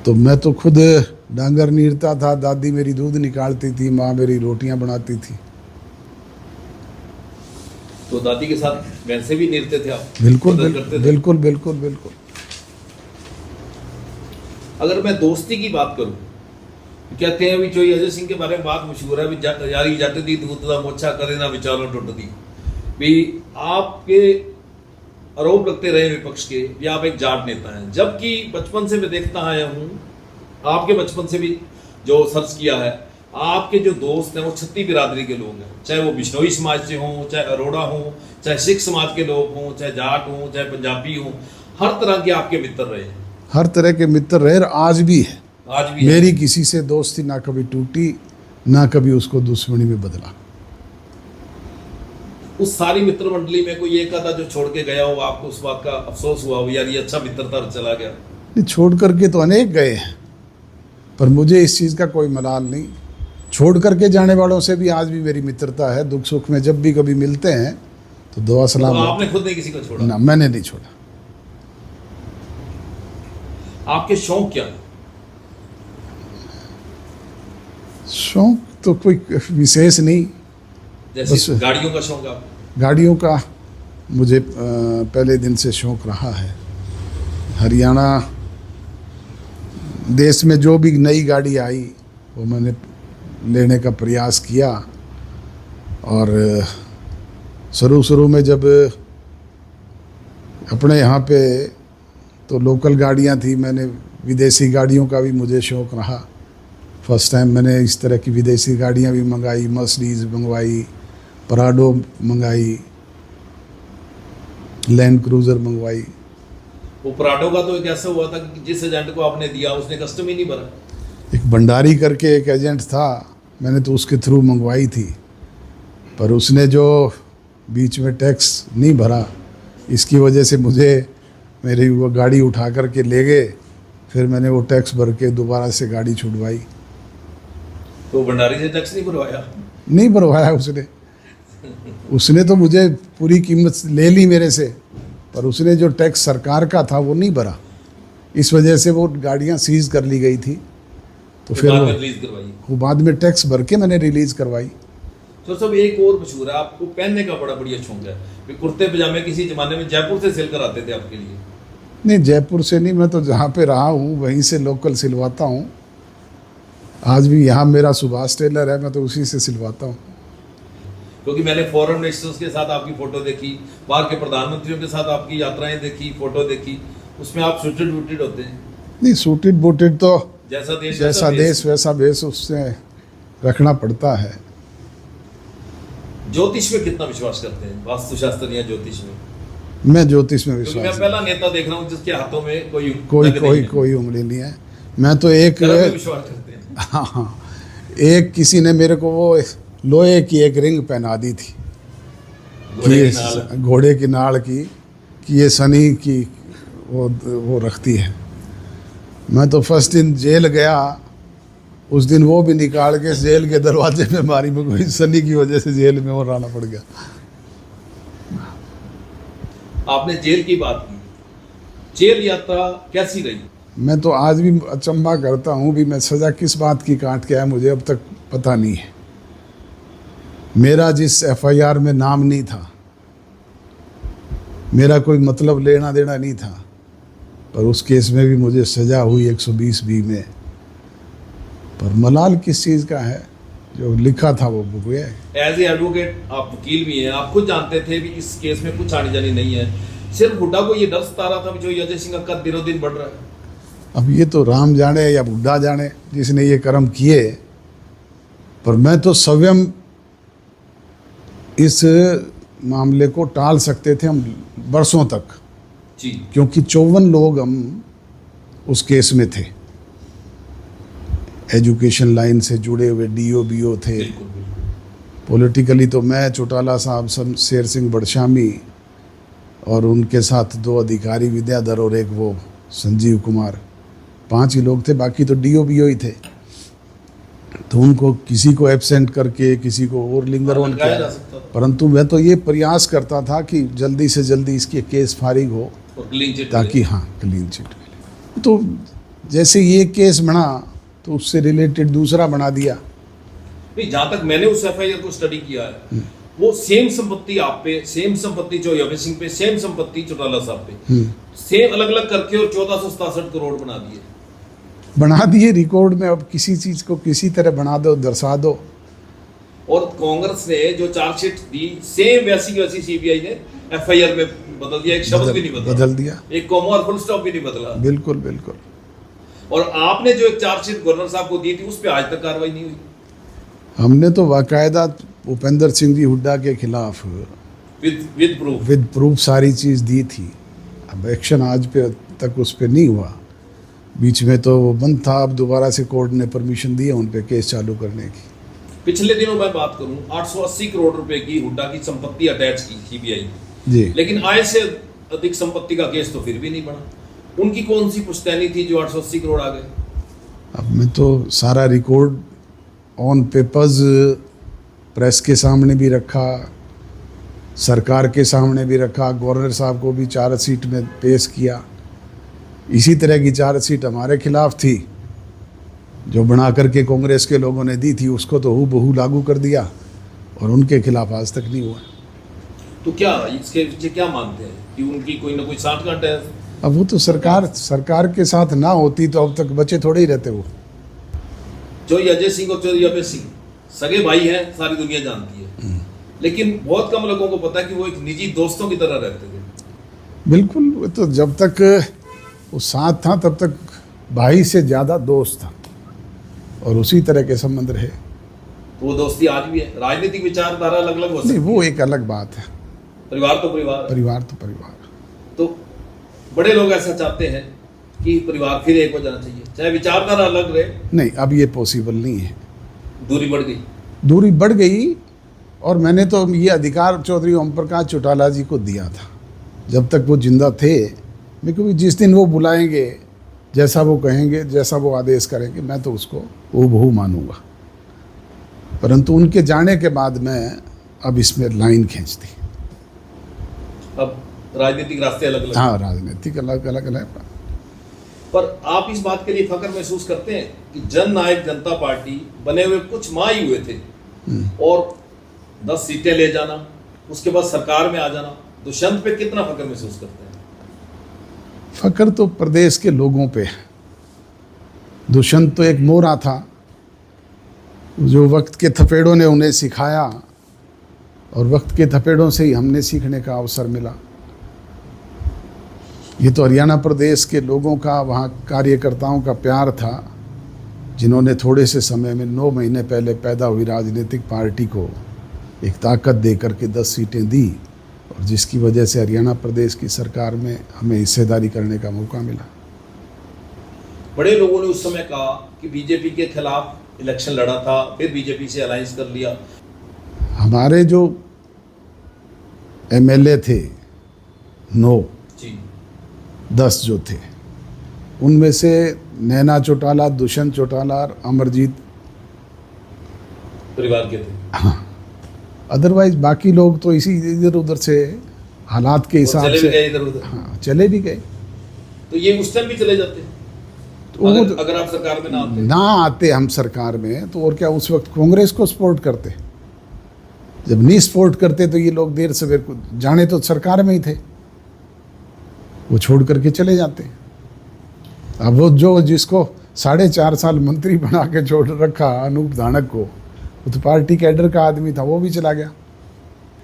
तो मैं तो खुद डांगर नीरता था, दादी मेरी दूध निकालती थी, माँ मेरी रोटियां बनाती थी। तो दादी के साथ वैसे भी निर्ते थे आप? बिल्कुल मदद करते थे? बिल्कुल बिल्कुल बिल्कुल। अगर मैं दोस्ती की बात करूं, कहते हैं भी जो अजय सिंह के बारे में बात मशहूर है भी यारी जट दी दूध दा मोछा करे ना विचारों टुट दी। भी आपके आरोप लगते रहे विपक्ष के भी आप एक जाट नेता हैं, जबकि बचपन से मैं देखता आया हूं, आपके बचपन से भी जो सर्च किया है, आपके जो दोस्त हैं वो छत्ती बिरादरी के लोग हैं, चाहे वो बिश्नोई समाज से हों, चाहे अरोड़ा हों, चाहे सिख समाज के लोग हों, चाहे जाट हों, चाहे पंजाबी हों, हर तरह के आपके मित्र रहे हैं। हर तरह के मित्र रहे और आज भी है। आज भी मेरी किसी से दोस्ती ना कभी टूटी, ना कभी उसको दुश्मनी में बदला। उस सारी मित्र मंडली में कोई एक आधा जो छोड़ के गया हो, आपको उस बात का अफसोस हुआ हो यार ये अच्छा मित्र था चला गया? नहीं, छोड़ करके तो अनेक गए हैं, पर मुझे इस चीज़ का कोई मलाल नहीं। छोड़ करके जाने वालों से भी आज भी मेरी मित्रता है। दुख सुख में जब भी कभी मिलते हैं तो दुआ सलाम। तो आपने खुद नहीं किसी को छोड़ा? ना, मैंने नहीं छोड़ा। आपके शौक क्या है? शौक तो कोई विशेष नहीं, जैसे बस गाड़ियों का शौक आप? गाड़ियों का मुझे पहले दिन से शौक रहा है। हरियाणा देश में जो भी नई गाड़ी आई वो मैंने लेने का प्रयास किया। और शुरू में जब अपने यहाँ पे तो लोकल गाड़ियाँ थी, मैंने विदेशी गाड़ियों का भी मुझे शौक़ रहा। फर्स्ट टाइम मैंने इस तरह की विदेशी गाड़ियाँ भी मंगाई, मर्सिडीज मंगवाई, पराडो मंगाई, लैंड क्रूज़र मंगवाई। वो पराडो का तो एक ऐसा हुआ था कि जिस एजेंट को आपने दिया उसने कस्टम ही नहीं भरा। एक भंडारी करके एक एजेंट था, मैंने तो उसके थ्रू मंगवाई थी, पर उसने जो बीच में टैक्स नहीं भरा, इसकी वजह से मुझे मेरी वो गाड़ी उठा कर के ले गए। फिर मैंने वो टैक्स भर के दोबारा से गाड़ी छुड़वाई। तो भंडारी से टैक्स नहीं भरवाया? नहीं भरवाया उसने तो मुझे पूरी कीमत ले ली मेरे से, पर उसने जो टैक्स सरकार का था वो नहीं भरा। इस वजह से वो गाड़ियाँ सीज कर ली गई थी। तो फिर बाद में रिलीज करवाई? वो बाद में टैक्स भर के मैंने रिलीज़ करवाई। तो सब एक और मशहूर है, आपको पहनने का बड़ा बढ़िया शौक है। भी कुर्ते पजामे किसी जमाने में जयपुर से सिल कर आते थे आपके लिए? नहीं, जयपुर से नहीं, मैं तो जहाँ पे रहा हूँ वहीं से लोकल सिलवाता हूँ। आज भी यहाँ मेरा सुभाष टेलर है, मैं तो उसी से सिलवाता हूँ। क्योंकि मैंने फॉरेन मिनिस्टर्स के साथ आपकी फोटो देखी, बाहर के प्रधानमंत्रियों के साथ आपकी यात्राएं देखी, फोटो देखी, उसमें आप सूटेड वूटेड होते हैं। नहीं, सूटेड बूटेड तो जैसा देश वैसा भेष उससे रखना पड़ता है। ज्योतिष में कितना विश्वास करते हैं, वास्तुशास्त्र या ज्योतिष में? मैं ज्योतिष में क्योंकि मैं विश्वास पहला नेता देख रहा हूँ जिसके हाथों में कोई कोई उंगली नहीं है। मैं तो एक विश्वास करते हैं। हाँ, एक किसी ने मेरे को वो लोहे की एक रिंग पहना दी थी, घोड़े की नाल की, कि ये शनि की वो रखती है। मैं तो फर्स्ट दिन जेल गया, उस दिन वो भी निकाल के जेल के दरवाजे में मारी, मेरे को शनि की वजह से जेल में वो रहना पड़ गया। आपने जेल की बात की, जेल यात्रा कैसी रही? मैं तो आज भी अचंभा करता हूँ भी मैं सज़ा किस बात की काट के आया, मुझे अब तक पता नहीं है। मेरा जिस एफआईआर में नाम नहीं था, मेरा कोई मतलब लेना देना नहीं था, पर उस केस में भी मुझे सज़ा हुई 120(b) में। पर मलाल किस चीज़ का है, जो लिखा था वो बुक है। एज ए एडवोकेट आप वकील भी हैं, आप खुद जानते थे भी इस केस में कुछ आनी जानी नहीं है। सिर्फ हुड्डा को ये डर सता रहा था जो अजय सिंह का कद दिनों दिन बढ़ रहा है। अब ये तो राम जाने या बुड्ढा जाने जिसने ये कर्म किए, पर मैं तो स्वयं इस मामले को टाल सकते थे हम बरसों तक जी, क्योंकि 54 लोग हम उस केस में थे। एजुकेशन लाइन से जुड़े हुए DO BO थे। बिल्कुल बिल्कुल। पॉलिटिकली तो मैं, चौटाला साहब, शेर सिंह बड़शामी और उनके साथ 2 अधिकारी विद्याधर और एक वो संजीव कुमार, 5 ही लोग थे, बाकी तो DO BO ही थे। तो उनको किसी को एब्सेंट करके किसी को और लिंगर ऑन किया, परंतु मैं तो ये प्रयास करता था कि जल्दी से जल्दी इसके केस फारिग हो, ताकि हाँ क्लीन चिट मिले। तो जैसे ये केस बना तो उससे रिलेटेड दूसरा बना दिया। नहीं, जहाँ तक मैंने उस एफआईआर को स्टडी किया है, वो सेम संपत्ति आप पे, सेम संपत्ति जो अजय सिंह पे, सेम संपत्ति चौटाला साहब पे, सेम अलग अलग करके और 1467 करोड़ बना दिए रिकॉर्ड में। अब किसी चीज को किसी तरह बना दो, दर्शा दो। और कांग्रेस ने जो चार्जशीट दी, सेम वैसी की वैसी सीबीआई ने एफआईआर में बदल दिया, एक शब्द भी नहीं बदल दिया, एक कॉमा और फुल स्टॉप भी नहीं बदला। बिल्कुल बिल्कुल। और आपने जो एक चार्जशीट गवर्नर साहब को दी थी, उस पर आज तक कार्रवाई नहीं हुई। हमने तो बाकायदा भूपेंद्र सिंह जी हुड्डा के खिलाफ विद प्रूफ सारी चीज़ दी थी। अब एक्शन आज पे तक उस पर नहीं हुआ। बीच में तो वो बंद था, अब दोबारा से कोर्ट ने परमिशन दी है उन पे केस चालू करने की। पिछले दिनों मैं बात करूं, 880 करोड़ रुपए की हुड्डा की संपत्ति अटैच की सीबीआई जी, लेकिन आय से अधिक संपत्ति का केस तो फिर भी नहीं बना। उनकी कौन सी पुश्तैनी थी जो 880 करोड़ आ गए? अब मैं तो सारा रिकॉर्ड ऑन पेपर्स प्रेस के सामने भी रखा, सरकार के सामने भी रखा, गवर्नर साहब को भी चार्जशीट में पेश किया। इसी तरह की चार्जशीट हमारे खिलाफ थी, जो बना करके कांग्रेस के लोगों ने दी थी, उसको तो हूबहू लागू कर दिया और उनके खिलाफ आज तक नहीं हुआ। तो क्या इसके पीछे क्या मानते हैं कि उनकी कोई ना कोई साठगांठ है? अब वो तो सरकार के साथ ना होती तो अब तक बचे थोड़े ही रहते। वो जो अजय सिंह और चौधरी अभय सिंह सगे भाई हैं, सारी दुनिया जानती है, लेकिन बहुत कम लोगों को पता है कि वो एक निजी दोस्तों की तरह रहते थे। बिल्कुल, तो जब तक वो साथ था तब तक भाई से ज़्यादा दोस्त था और उसी तरह के संबंध रहे। तो वो दोस्ती आज भी है। राजनीतिक विचारधारा अलग अलग हो सकती है, वो एक अलग बात है। परिवार तो परिवार, परिवार तो परिवार। तो बड़े लोग ऐसा चाहते हैं कि परिवार फिर एक हो जाना चाहिए, चाहे विचारधारा अलग रहे। नहीं, अब ये पॉसिबल नहीं है। दूरी बढ़ गई और मैंने तो ये अधिकार चौधरी ओम प्रकाश चौटाला जी को दिया था। जब तक वो जिंदा थे, मैं क्योंकि जिस दिन वो बुलाएंगे, जैसा वो कहेंगे, जैसा वो आदेश करेंगे, मैं तो उसको हूबहू मानूंगा। परंतु उनके जाने के बाद मैं अब इसमें लाइन खींच दी। अब राजनीतिक रास्ते अलग अलग। हाँ, राजनीतिक अलग अलग है। पर आप इस बात के लिए फख्र महसूस करते हैं कि जन नायक जनता पार्टी बने हुए कुछ माह ही हुए थे और 10 सीटें ले जाना, उसके बाद सरकार में आ जाना, दुष्यंत पे कितना फख्र महसूस करते हैं? फख्र तो प्रदेश के लोगों पे है। दुष्यंत तो एक मोरा था जो वक्त के थपेड़ों ने उन्हें सिखाया और वक्त के थपेड़ों से ही हमने सीखने का अवसर मिला। ये तो हरियाणा प्रदेश के लोगों का, वहाँ कार्यकर्ताओं का प्यार था, जिन्होंने थोड़े से समय में 9 महीने पहले पैदा हुई राजनीतिक पार्टी को एक ताकत दे करके 10 सीटें दी और जिसकी वजह से हरियाणा प्रदेश की सरकार में हमें हिस्सेदारी करने का मौका मिला। बड़े लोगों ने उस समय कहा कि बीजेपी के खिलाफ इलेक्शन लड़ा था, फिर बीजेपी से अलायंस कर लिया। हमारे जो एमएलए थे 9, जी 10 जो थे, उनमें से नैना चौटाला, दुष्यंत चौटाला और अमरजीत परिवार के थे। हाँ, अदरवाइज बाकी लोग तो इसी इधर उधर से हालात के हिसाब चले भी से गए इधर उधर। हाँ, चले भी गए। तो ये उस टाइम भी चले जाते तो अगर आप सरकार में ना आते हम सरकार में तो और क्या उस वक्त कांग्रेस को सपोर्ट करते? जब नहीं सपोर्ट करते तो ये लोग देर सवेर को जाने तो सरकार में ही थे, वो छोड़ करके चले जाते। अब वो जो जिसको 4.5 साल मंत्री बना के छोड़ रखा अनूप धानक को, वो तो पार्टी कैडर का आदमी था, वो भी चला गया।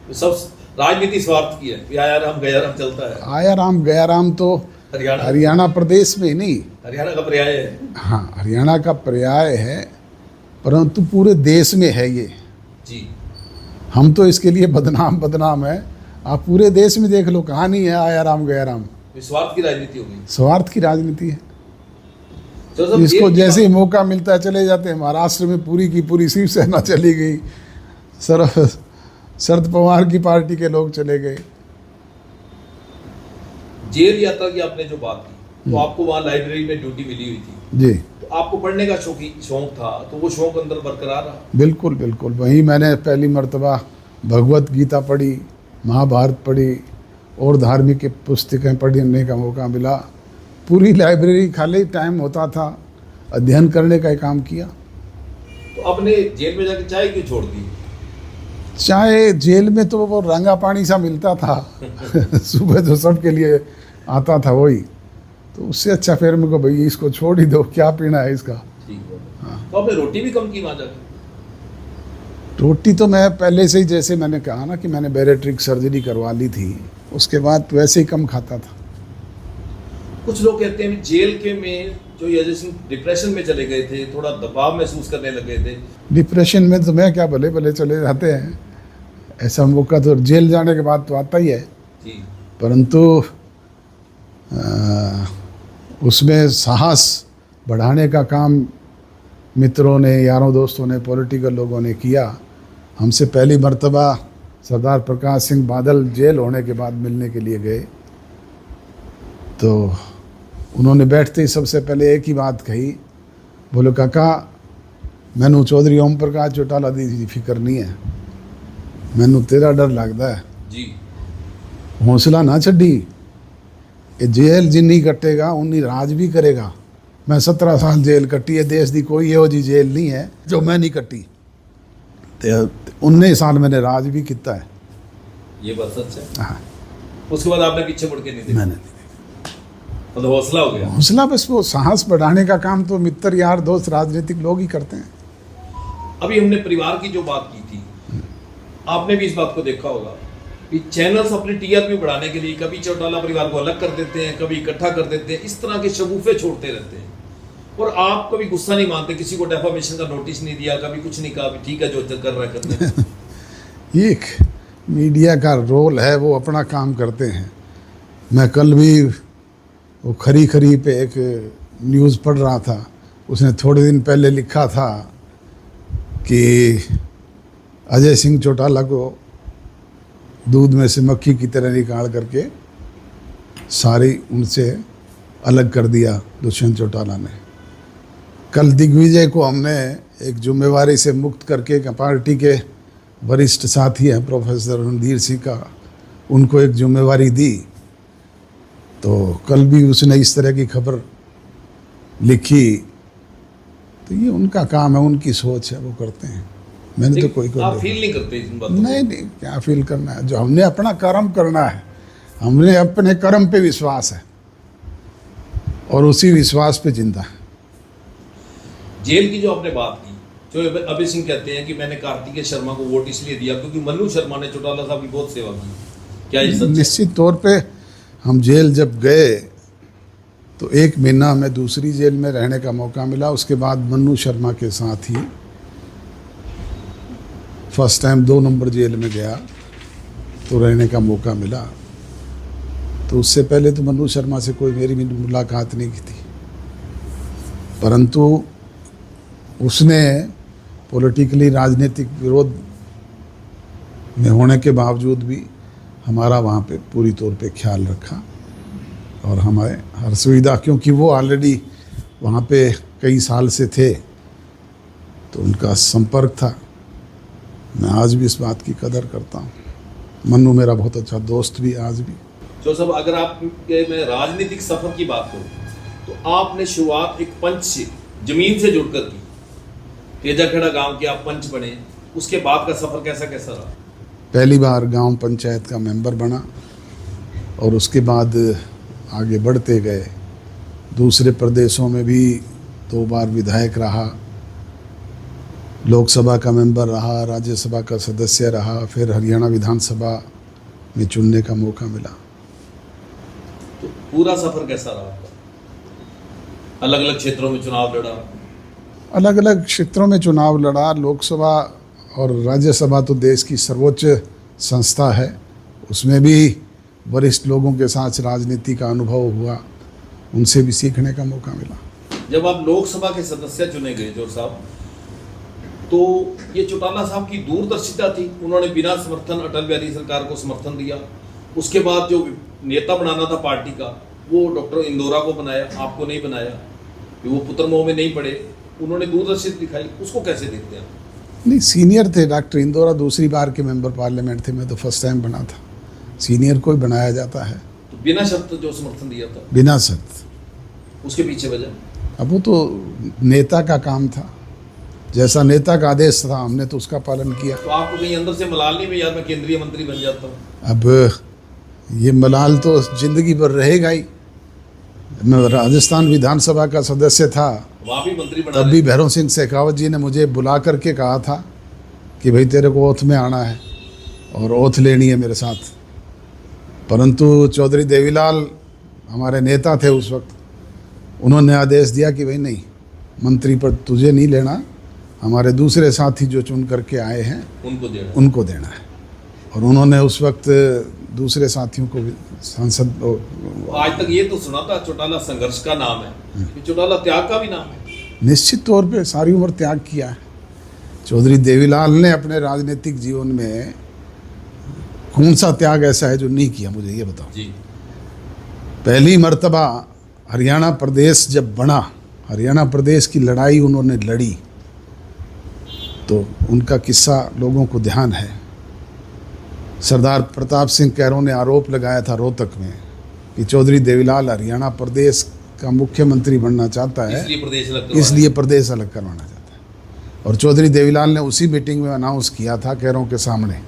तो सब राजनीति स्वार्थ की है, आया राम गया राम चलता है। आया राम गया राम तो हरियाणा प्रदेश में ही नहीं, हरियाणा का पर्याय है। हाँ, हरियाणा का पर्याय है, परंतु पूरे देश में है ये। जी हम तो इसके लिए बदनाम है। आप पूरे देश में देख लो, कहाँ नहीं है आया राम गया राम। स्वार्थ की राजनीति हो गई, स्वार्थ की राजनीति है। तो इसको जैसे ही मौका मिलता है चले जाते हैं। महाराष्ट्र में पूरी की पूरी शिवसेना चली गई, शरद पवार की पार्टी के लोग चले गए। जेल यात्रा की आपने जो बात की, तो आपको वहाँ लाइब्रेरी में ड्यूटी मिली हुई थी जी, तो आपको पढ़ने का शौक था, तो वो शौक अंदर बरकरार रहा? बिल्कुल बिल्कुल। वहीं मैंने पहली मर्तबा भगवत गीता पढ़ी, महाभारत पढ़ी और धार्मिक पुस्तकें पढ़ने का मौका मिला। पूरी लाइब्रेरी खाली टाइम होता था अध्ययन करने का काम किया। तो आपने जेल में जाके चाय क्यों छोड़ दी? चाय जेल में तो वो रंगा पानी सा मिलता था सुबह तो सबके लिए आता था वही, तो उससे अच्छा फिर मेरे को भाई इसको छोड़ ही दो, क्या पीना है इसका। ठीक है। तो आपने रोटी भी कम की वहाँ जाकर? रोटी तो मैं पहले से ही, जैसे मैंने कहा ना कि मैंने बैरिएट्रिक सर्जरी करवा ली थी, उसके बाद वैसे ही कम खाता था। कुछ लोग कहते हैं जेल के में जो अजय सिंह डिप्रेशन में चले गए थे, थोड़ा दबाव महसूस करने लगे थे। डिप्रेशन में तो मैं क्या, भले भले चले जाते हैं, ऐसा मौका तो जेल जाने के बाद तो आता ही है जी। परंतु उसमें साहस बढ़ाने का काम मित्रों ने, यारों दोस्तों ने, पॉलिटिकल लोगों ने किया। हमसे पहली मर्तबा सरदार प्रकाश सिंह बादल जेल होने के बाद मिलने के लिए गए, तो उन्होंने बैठते ही सबसे पहले एक ही बात कही, बोलो काका मैनू चौधरी ओम प्रकाश चौटाला दी फिक्र नहीं है, मैनू तेरा डर लगता है जी। हौसला ना छड्डी, ये जेल जिन्नी कटेगा उन्नी राज भी करेगा। मैं 17 साल जेल कट्टी है, देश की कोई यहो जी जेल नहीं है जो मैं नहीं कट्टी, तो 19 साल मैंने राज भी किया है। ये बात सच है। हाँ, उसके बाद आपने पीछे मुड़ के नहीं देखा? मैंने मतलब हौसला हो गया। हौसला, बस वो साहस बढ़ाने का काम तो मित्र, यार, दोस्त, राजनीतिक लोग ही करते हैं। अभी हमने परिवार की जो बात की थी, आपने भी इस बात को देखा होगा कि चैनल्स अपनी टीआरपी बढ़ाने के लिए कभी चौटाला परिवार को अलग कर देते हैं, कभी इकट्ठा कर देते हैं, इस तरह के शगुफे छोड़ते रहते हैं। और आप कभी गुस्सा नहीं मानते, किसी को डेफामेशन का नोटिस नहीं दिया, कभी कुछ नहीं कहा, ठीक है जो कर रहा है करते हैं। ये एक मीडिया का रोल है, वो अपना काम करते हैं। मैं कल भी वो खरी खरी पे एक न्यूज़ पढ़ रहा था, उसने थोड़े दिन पहले लिखा था कि अजय सिंह चौटाला को दूध में से मक्खी की तरह निकाल करके सारी उनसे अलग कर दिया दुष्यंत चौटाला ने। कल दिग्विजय को हमने एक जिम्मेवारी से मुक्त करके, पार्टी के वरिष्ठ साथी हैं प्रोफेसर रणधीर सिंह का, उनको एक जिम्मेवारी दी, तो कल भी उसने इस तरह की खबर लिखी। तो ये उनका काम है, उनकी सोच है, वो करते हैं। मैंने तो लेकिन कोई को आप फील नहीं करते इन बातों को? नहीं, क्या फील करना है, जो हमने अपना कर्म करना है, हमने अपने कर्म पे विश्वास है और उसी विश्वास पे जिंदा है। जेल की जो आपने बात की, जो अभय सिंह कहते हैं कि मैंने कार्तिकेय शर्मा को वोट इसलिए दिया क्योंकि मन्नू शर्मा ने चौटाला साहब की बहुत सेवा की, क्या ये सच है? निश्चित तौर पे हम जेल जब गए तो 1 महीना हमें दूसरी जेल में रहने का मौका मिला। उसके बाद मन्नू शर्मा के साथ ही फर्स्ट टाइम 2 नंबर जेल में गया तो रहने का मौका मिला। तो उससे पहले तो मन्नू शर्मा से कोई मेरी मुलाकात नहीं की थी, परंतु उसने पॉलिटिकली राजनीतिक विरोध में होने के बावजूद भी हमारा वहाँ पे पूरी तौर पे ख्याल रखा और हमारे हर सुविधा, क्योंकि वो ऑलरेडी वहाँ पे कई साल से थे तो उनका संपर्क था। मैं आज भी इस बात की कदर करता हूँ। मन्नू मेरा बहुत अच्छा दोस्त भी आज भी। जो सब अगर आप मैं राजनीतिक सफर की बात करूं तो आपने शुरुआत एक पंच से, जमीन से जुड़कर की। तेजाखेड़ा गांव के आप पंच बने, उसके बाद का सफर कैसा कैसा रहा? पहली बार गांव पंचायत का मेंबर बना और उसके बाद आगे बढ़ते गए। दूसरे प्रदेशों में भी 2 बार विधायक रहा, लोकसभा का मेंबर रहा, राज्यसभा का सदस्य रहा, फिर हरियाणा विधानसभा में चुनने का मौका मिला। तो पूरा सफर कैसा रहा आपका? अलग अलग क्षेत्रों में चुनाव लड़ा? अलग अलग क्षेत्रों में चुनाव लड़ा। लोकसभा और राज्यसभा तो देश की सर्वोच्च संस्था है, उसमें भी वरिष्ठ लोगों के साथ राजनीति का अनुभव हुआ, उनसे भी सीखने का मौका मिला। जब आप लोकसभा के सदस्य चुने गए जोर साहब, तो ये चौटाला साहब की दूरदर्शिता थी, उन्होंने बिना समर्थन अटल बिहारी सरकार को समर्थन दिया। उसके बाद जो नेता बनाना था पार्टी का, वो डॉक्टर इंदौरा को बनाया, आपको नहीं बनाया, कि वो पुत्र मोह में नहीं पड़े, उन्होंने दूरदर्शिता दिखाई। उसको कैसे देखते हैं? नहीं, सीनियर थे डॉक्टर इंदौरा, दूसरी बार के मेंबर पार्लियामेंट थे, मैं तो फर्स्ट टाइम बना था। सीनियर को ही बनाया जाता है। तो बिना शर्त जो समर्थन दिया था? बिना शर्त। उसके पीछे वजह? अब वो तो नेता का काम था, जैसा नेता का आदेश था हमने तो उसका पालन किया। तो आपको कहीं अंदर से मलाल नहीं में, यार मैं केंद्रीय मंत्री बन जाता हूँ? अब ये मलाल तो जिंदगी भर रहेगा ही। मैं राजस्थान विधानसभा का सदस्य था, वहाँ भी मंत्री बना तब भी भैरव सिंह शेखावत जी ने मुझे बुला करके कहा था कि भाई तेरे को ओथ में आना है और ओथ लेनी है मेरे साथ। परंतु चौधरी देवीलाल हमारे नेता थे उस वक्त, उन्होंने आदेश दिया कि भाई नहीं, मंत्री पर तुझे नहीं लेना, हमारे दूसरे साथी जो चुन करके आए हैं उनको देना है। और उन्होंने उस वक्त दूसरे साथियों को भी सांसद। आज तक ये तो सुना था चौटाला संघर्ष का नाम है, चौटाला त्याग का भी नाम है। निश्चित तौर पे सारी उम्र त्याग किया है। चौधरी देवीलाल ने अपने राजनीतिक जीवन में कौन सा त्याग ऐसा है जो नहीं किया, मुझे ये बताओ जी। पहली मर्तबा हरियाणा प्रदेश जब बना, हरियाणा प्रदेश की लड़ाई उन्होंने लड़ी, तो उनका किस्सा लोगों को ध्यान है। सरदार प्रताप सिंह कैरों ने आरोप लगाया था रोहतक में कि चौधरी देवीलाल हरियाणा प्रदेश का मुख्यमंत्री बनना चाहता है, इसलिए प्रदेश अलग करवाना चाहता है। और चौधरी देवीलाल ने उसी मीटिंग में अनाउंस किया था कैरों के सामने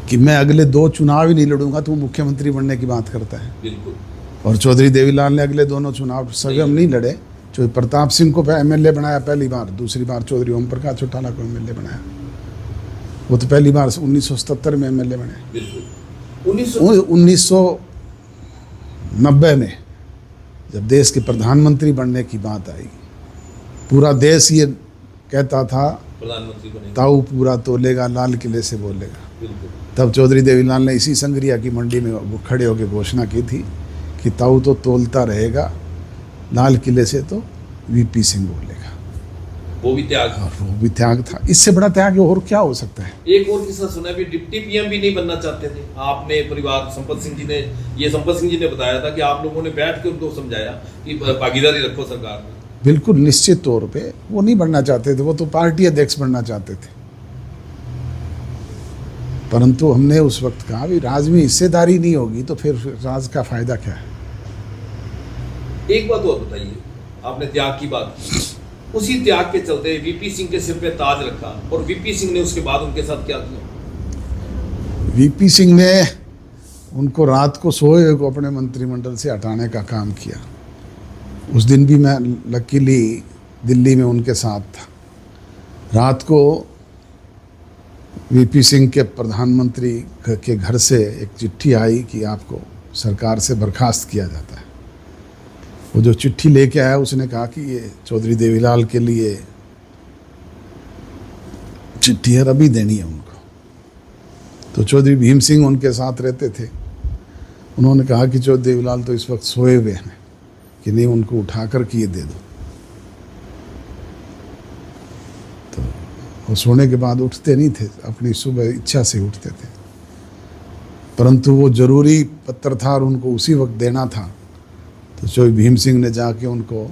कि मैं अगले 2 चुनाव ही नहीं लड़ूंगा, तो वो मुख्यमंत्री बनने की बात करता है। बिल्कुल। और चौधरी देवीलाल ने अगले दोनों चुनाव सगम नहीं लड़े। चौधरी प्रताप सिंह को एमएलए बनाया पहली बार, दूसरी बार चौधरी ओम प्रकाश चौटाला को एमएलए बनाया। वो तो पहली बार 1977 में एमएलए बने। 1990 में जब देश के प्रधानमंत्री बनने की बात आई, पूरा देश ये कहता था प्रधानमंत्री बनेगा, ताऊ पूरा तोलेगा, लाल किले से बोलेगा। तब चौधरी देवीलाल ने इसी संगरिया की मंडी में वो खड़े होकर घोषणा की थी कि ताऊ तो तोलता रहेगा, लाल किले से तो वीपी सिंह बोलेगा। वो भी त्याग, और वो भी त्याग था। इससे बड़ा त्याग और क्या हो सकता है? एक और किस्सा सुना भी, डिप्टी पीएम भी नहीं बनना चाहते थे आपने परिवार। संपत सिंह जी ने बताया था कि आप लोगों ने बैठ के उनको समझाया कि भागीदारी रखो सरकार में। बिल्कुल निश्चित तौर पे वो नहीं बनना चाहते थे, वो तो पार्टी अध्यक्ष बनना चाहते थे। परंतु हमने उस वक्त कहा भी राज में हिस्सेदारी नहीं होगी तो फिर राज का फायदा क्या है? एक बात और बताइए, आपने त्याग की बात की, उसी त्याग के चलते वीपी सिंह के सिर पे ताज रखा, और वीपी सिंह ने उसके बाद उनके साथ क्या किया? वीपी सिंह ने उनको रात को सोए हुए को अपने मंत्रिमंडल से हटाने का काम किया। उस दिन भी मैं लकीली दिल्ली में उनके साथ था। रात को वीपी सिंह के प्रधानमंत्री के घर से एक चिट्ठी आई कि आपको सरकार से बर्खास्त किया जाता है। वो जो चिट्ठी लेके आया उसने कहा कि ये चौधरी देवीलाल के लिए चिट्ठी है, अभी देनी है उनको। तो चौधरी भीम सिंह उनके साथ रहते थे। उन्होंने कहा कि चौधरी देवीलाल तो इस वक्त सोए हुए हैं, कि नहीं उनको उठा कर के ये दे दो। तो वो सोने के बाद उठते नहीं थे, अपनी सुबह इच्छा से उठते थे, परंतु वो जरूरी पत्र था और उनको उसी वक्त देना था। तो चौधरी भीम सिंह ने जाके उनको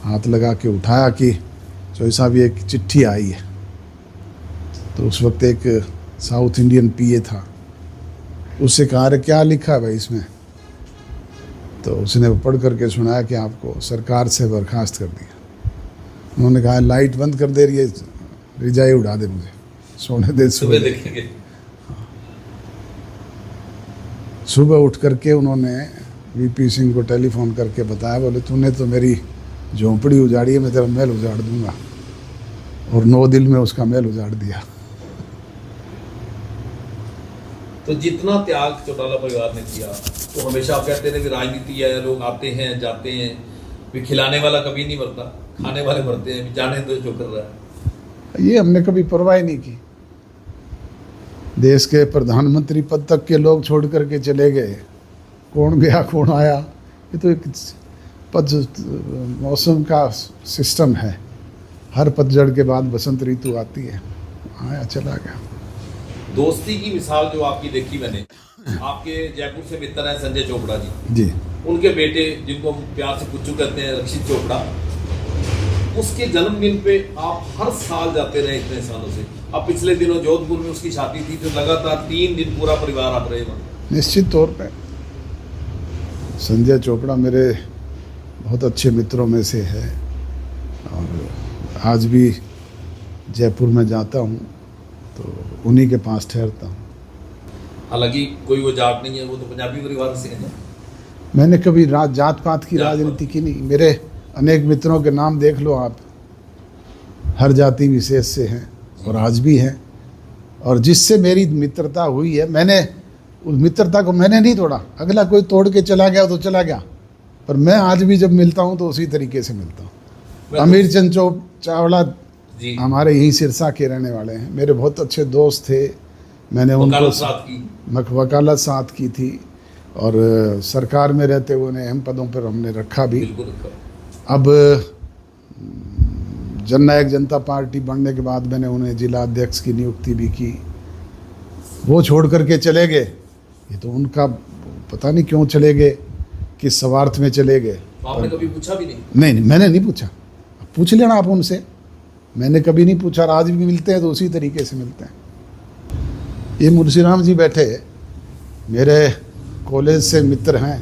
हाथ लगा के उठाया कि चौधरी साहब ये एक चिट्ठी आई है। तो उस वक्त एक साउथ इंडियन पीए था, उससे कहा अरे क्या लिखा है भाई इसमें? तो उसने पढ़ करके सुनाया कि आपको सरकार से बर्खास्त कर दिया। उन्होंने कहा लाइट बंद कर दे रही है, रिजाई उड़ा दे, मुझे सोने दे, सुबह देखेंगे। सुबह उठ करके उन्होंने वीपी सिंह को टेलीफोन करके बताया, बोले तूने तो मेरी झोंपड़ी उजाड़ी है, मैं तेरा महल उजाड़ दूंगा। और 9 दिन में उसका महल उजाड़ दिया। तो जितना त्याग चौटाला परिवार ने किया, तो हमेशा आप कहते थे कि राजनीति है, लोग आते हैं जाते हैं, भी खिलाने वाला कभी नहीं मरता, खाने वाले मरते हैं, जाने दो जो कर रहा है। ये हमने कभी परवाह ही नहीं की। देश के प्रधानमंत्री पद तक के लोग छोड़ करके चले गए, कौन गया कौन आया, ये तो एक मौसम का सिस्टम है। हर पतझड़ के बाद बसंत ऋतु आती है, आया चला गया। दोस्ती की मिसाल जो आपकी देखी मैंने, आपके जयपुर से मित्र हैं संजय चोपड़ा जी, उनके बेटे जिनको हम प्यार से कुच्चू कहते हैं, रक्षित चोपड़ा, उसके जन्मदिन पे आप हर साल जाते रहे इतने सालों से। अब पिछले दिनों जोधपुर में उसकी शादी थी, तो लगातार 3 दिन पूरा परिवार आप रहे वहाँ। निश्चित तौर पे संजय चोपड़ा मेरे बहुत अच्छे मित्रों में से है, और आज भी जयपुर में जाता हूँ तो उन्हीं के पास ठहरता हूँ। हालांकि कोई वो जाट नहीं है, वो तो पंजाबी परिवार से है। मैंने कभी जात पात की राजनीति की नहीं। मेरे अनेक मित्रों के नाम देख लो आप, हर जाति विशेष से हैं और आज भी हैं। और जिससे मेरी मित्रता हुई है, मैंने उस मित्रता को मैंने नहीं तोड़ा। अगला कोई तोड़ के चला गया तो चला गया, पर मैं आज भी जब मिलता हूँ तो उसी तरीके से मिलता हूँ। अमीर चंद चावला हमारे यहीं सिरसा के रहने वाले हैं, मेरे बहुत अच्छे दोस्त थे। मैंने उनको वकालत साथ की थी, और सरकार में रहते हुए उन्हें अहम पदों पर हमने रखा भी। अब जननायक जनता पार्टी बनने के बाद मैंने उन्हें जिला अध्यक्ष की नियुक्ति भी की। वो छोड़ करके चले गए, ये तो उनका पता नहीं क्यों चले गए, किस स्वार्थ में चले गए। आपने कभी पूछा भी नहीं? नहीं, मैंने नहीं पूछा। पूछ लेना आप उनसे, मैंने कभी नहीं पूछा। आज भी मिलते हैं तो उसी तरीके से मिलते हैं। ये मुंशीराम जी बैठे मेरे कॉलेज से मित्र हैं।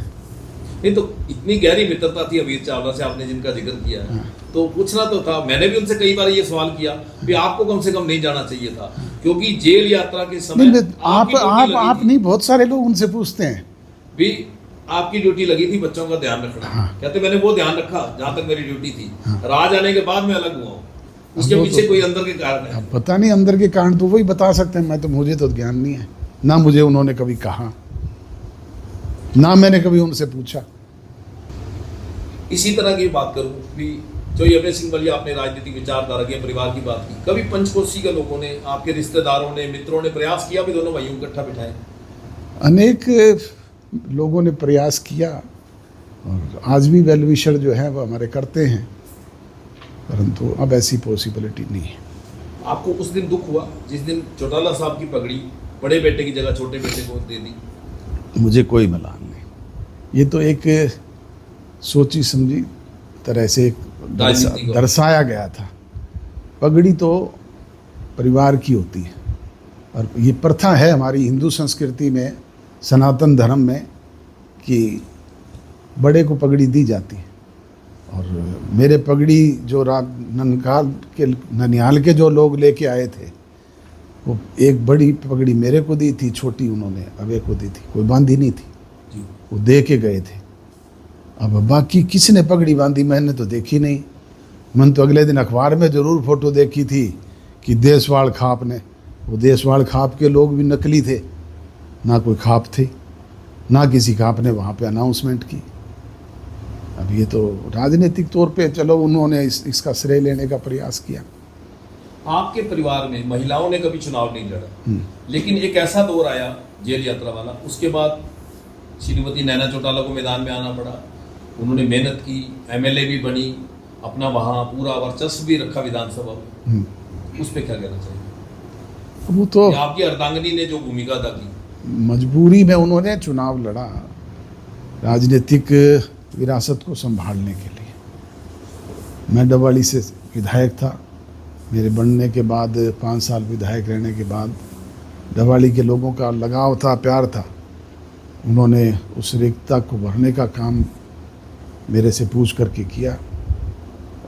नहीं तो इतनी गहरी मित्रता थी अमीर चावला से, आपने जिनका जिक्र किया है, तो पूछना तो था। मैंने भी उनसे कई बार ये सवाल किया कि आपको कम से कम नहीं जाना चाहिए था, क्योंकि जेल यात्रा के समय आप नहीं, बहुत सारे लोग उनसे पूछते हैं भी आपकी ड्यूटी लगी थी बच्चों का ध्यान रखना। कहते मैंने वो ध्यान रखा जहाँ तक मेरी ड्यूटी थी, राज आने के बाद मैं अलग हुआ हूँ। उसके पीछे कोई अंदर के कारण है? पता नहीं, अंदर के कारण तो वही बता सकते हैं। मैं तो, मुझे तो ज्ञान नहीं है, ना मुझे उन्होंने कभी कहा, ना मैंने कभी उनसे पूछा। इसी तरह की बात करूं भी, जो अभय सिंह बलिया अपने राजनीतिक विचारधारा के परिवार की बात की, कभी पंचकोशी के लोगों ने, आपके रिश्तेदारों ने, मित्रों ने प्रयास किया भी दोनों भाइयों को इकट्ठा बिठाएं? अनेक लोगों ने प्रयास किया, और आज भी वेल विशर जो है वो हमारे करते हैं, परंतु अब ऐसी पॉसिबिलिटी नहीं है। आपको उस दिन दुख हुआ जिस दिन चौटाला साहब की पगड़ी बड़े बेटे की जगह छोटे बेटे को दे दी? मुझे कोई मलाल नहीं। ये तो एक सोची समझी तरह से दर्शाया गया था। पगड़ी तो परिवार की होती है, और ये प्रथा है हमारी हिंदू संस्कृति में, सनातन धर्म में, कि बड़े को पगड़ी दी जाती है। और मेरे पगड़ी जो ननिहाल के जो लोग लेके आए थे, वो एक बड़ी पगड़ी मेरे को दी थी, छोटी उन्होंने अबे को दी थी, कोई बांधी नहीं थी, वो दे के गए थे। अब बाकी किसने पगड़ी बांधी मैंने तो देखी नहीं। मैंने तो अगले दिन अखबार में ज़रूर फ़ोटो देखी थी कि देशवाल खाप ने, वो देशवाल खाप के लोग भी नकली थे, ना कोई खाप थी, ना किसी खाप ने वहाँ पे अनाउंसमेंट की। अब ये तो राजनीतिक तौर पे चलो उन्होंने इसका श्रेय लेने का प्रयास किया। आपके परिवार में महिलाओं ने कभी चुनाव नहीं लड़ा, लेकिन एक ऐसा दौर आया जेल यात्रा वाला, उसके बाद श्रीमती नैना चौटाला को मैदान में आना पड़ा। उन्होंने मेहनत की, एमएलए भी बनी, अपना वहाँ पूरा वर्चस्व भी रखा विधानसभा में। उस पर क्या कहना चाहिए? वो तो आपकी अर्धांगिनी ने जो भूमिका अदा की, मजबूरी में उन्होंने चुनाव लड़ा राजनीतिक विरासत को संभालने के लिए। मैं डबवाली से विधायक था, मेरे बनने के बाद 5 साल विधायक रहने के बाद डबवाली के लोगों का लगाव था, प्यार था। उन्होंने उस रिक्तता को भरने का काम मेरे से पूछ करके किया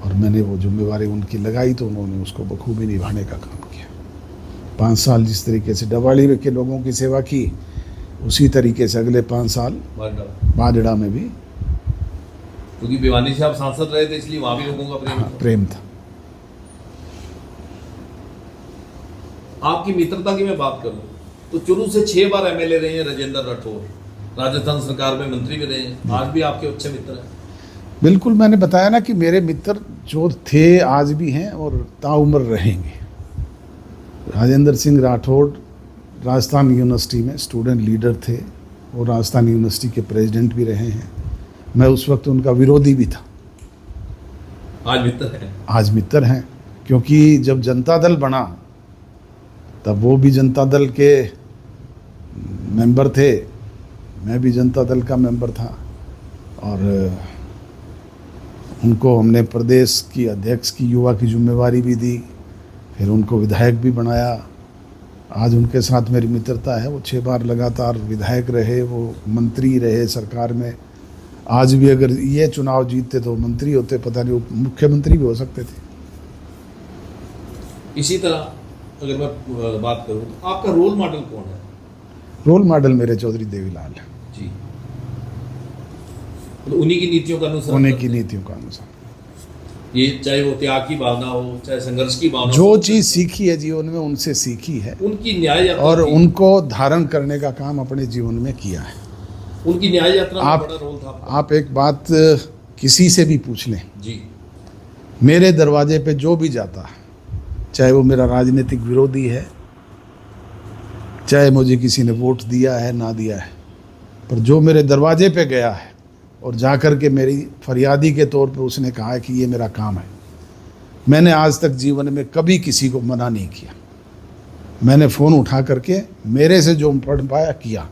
और मैंने वो जिम्मेवारी उनकी लगाई तो उन्होंने उसको बखूबी निभाने का काम किया। 5 साल जिस तरीके से डबवाली के लोगों की सेवा की, उसी तरीके से अगले 5 साल बाजड़ा में भी, क्योंकि भिवानी से आप सांसद रहे थे इसलिए वहाँ भी लोगों का प्रेम था। प्रेम था। आपकी मित्रता की मैं बात करूं तो चुरू से 6 बार एमएलए रहे हैं राजेंद्र राठौर, राजस्थान सरकार में मंत्री भी रहे हैं, आज भी आपके अच्छे मित्र हैं। बिल्कुल, मैंने बताया ना कि मेरे मित्र जो थे आज भी हैं और ताउम्र रहेंगे। राजेंद्र सिंह राठौड़ राजस्थान यूनिवर्सिटी में स्टूडेंट लीडर थे और राजस्थान यूनिवर्सिटी के प्रेसिडेंट भी रहे हैं। मैं उस वक्त उनका विरोधी भी था। आज मित्र हैं। आज मित्र हैं, क्योंकि जब जनता दल बना तब वो भी जनता दल के मेंबर थे, मैं भी जनता दल का मेंबर था और उनको हमने प्रदेश की अध्यक्ष की युवा की जिम्मेवारी भी दी, फिर उनको विधायक भी बनाया। आज उनके साथ मेरी मित्रता है। वो 6 बार लगातार विधायक रहे, वो मंत्री रहे सरकार में। आज भी अगर ये चुनाव जीतते तो मंत्री होते, पता नहीं वो मुख्यमंत्री भी हो सकते थे। इसी तरह अगर मैं बात करूं तो आपका रोल मॉडल कौन है? रोल मॉडल मेरे चौधरी देवीलाल है जी। तो उन्हीं की नीतियों का अनुसरण, उन्हीं की नीतियों का अनुसार, ये चाहे वो त्याग की भावना हो, चाहे संघर्ष की भावना, जो चीज़ सीखी है जीवन में उनसे सीखी है, उनकी न्याय यात्रा और उनको धारण करने का काम अपने जीवन में किया है। उनकी न्याय यात्रा में बड़ा रोल था। आप एक बात किसी से भी पूछ लें जी, मेरे दरवाजे पे जो भी जाता है, चाहे वो मेरा राजनीतिक विरोधी है, चाहे मुझे किसी ने वोट दिया है ना दिया है, पर जो मेरे दरवाजे पे गया है और जाकर के मेरी फरियादी के तौर पे उसने कहा है कि ये मेरा काम है, मैंने आज तक जीवन में कभी किसी को मना नहीं किया। मैंने फ़ोन उठा करके मेरे से जो पढ़ पाया किया,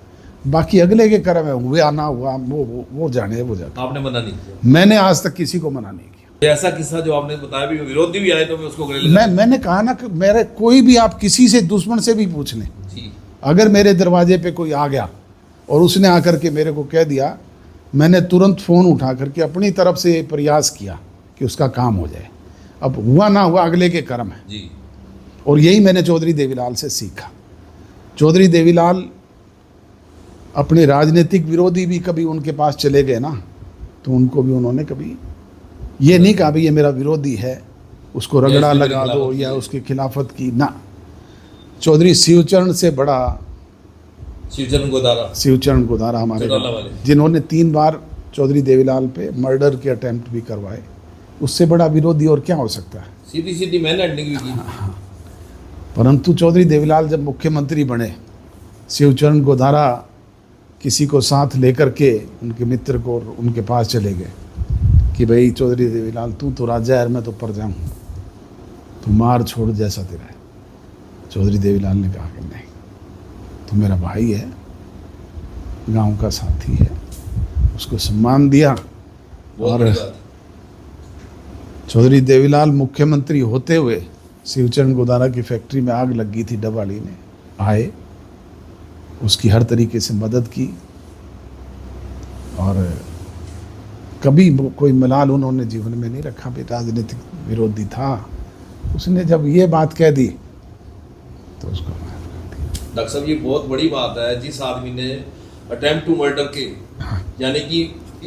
बाकी अगले के कर्म है, हुआ ना हुआ वो जाने, वो जाने। आपने मना नहीं किया? मैंने आज तक किसी को मना नहीं किया। ऐसा किस्सा जो आपने बताया भी विरोधी भी आए तो मैं उसको मैंने कहा ना कि मेरे कोई भी, आप किसी से दुश्मन से भी पूछ लें जी, अगर मेरे दरवाजे पे कोई आ गया और उसने आकर के मेरे को कह दिया, मैंने तुरंत फ़ोन उठा करके अपनी तरफ से प्रयास किया कि उसका काम हो जाए। अब हुआ ना हुआ अगले के कर्म है जी। और यही मैंने चौधरी देवीलाल से सीखा। चौधरी देवीलाल अपने राजनीतिक विरोधी भी कभी उनके पास चले गए ना, तो उनको भी उन्होंने कभी ये नहीं कहा भाई ये मेरा विरोधी है, उसको रगड़ा लगा दो या उसकी खिलाफत की ना। चौधरी शिवचरण से बड़ा, शिवचरण गोदारा हमारे, जिन्होंने 3 बार चौधरी देवीलाल पे मर्डर के अटेम्प्ट भी करवाए, उससे बड़ा विरोधी और क्या हो सकता है? सीधी सीधी मैन हैंडलिंग भी की। परंतु चौधरी देवीलाल जब मुख्यमंत्री बने, शिवचरण गोदारा किसी को साथ लेकर के उनके मित्र को उनके पास चले गए कि भाई चौधरी देवीलाल तू तो राजा है, मैं तो प्रजा हूँ, तू मार छोड़ जैसा तेरा है। चौधरी देवीलाल ने कहा कि नहीं, तो मेरा भाई है, गांव का साथी है, उसको सम्मान दिया। और चौधरी देवीलाल मुख्यमंत्री होते हुए शिवचरण गोदारा की फैक्ट्री में आग लग गई थी डबवाली में, आए, उसकी हर तरीके से मदद की और कभी कोई मलाल उन्होंने जीवन में नहीं रखा भी राजनीतिक विरोधी था। उसने जब ये बात कह दी तो उसको माफ कर दिया। डॉक्टर साहब, ये बहुत बड़ी बात है, जिस आदमी ने अटेम्प्ट टू मर्डर के, यानी कि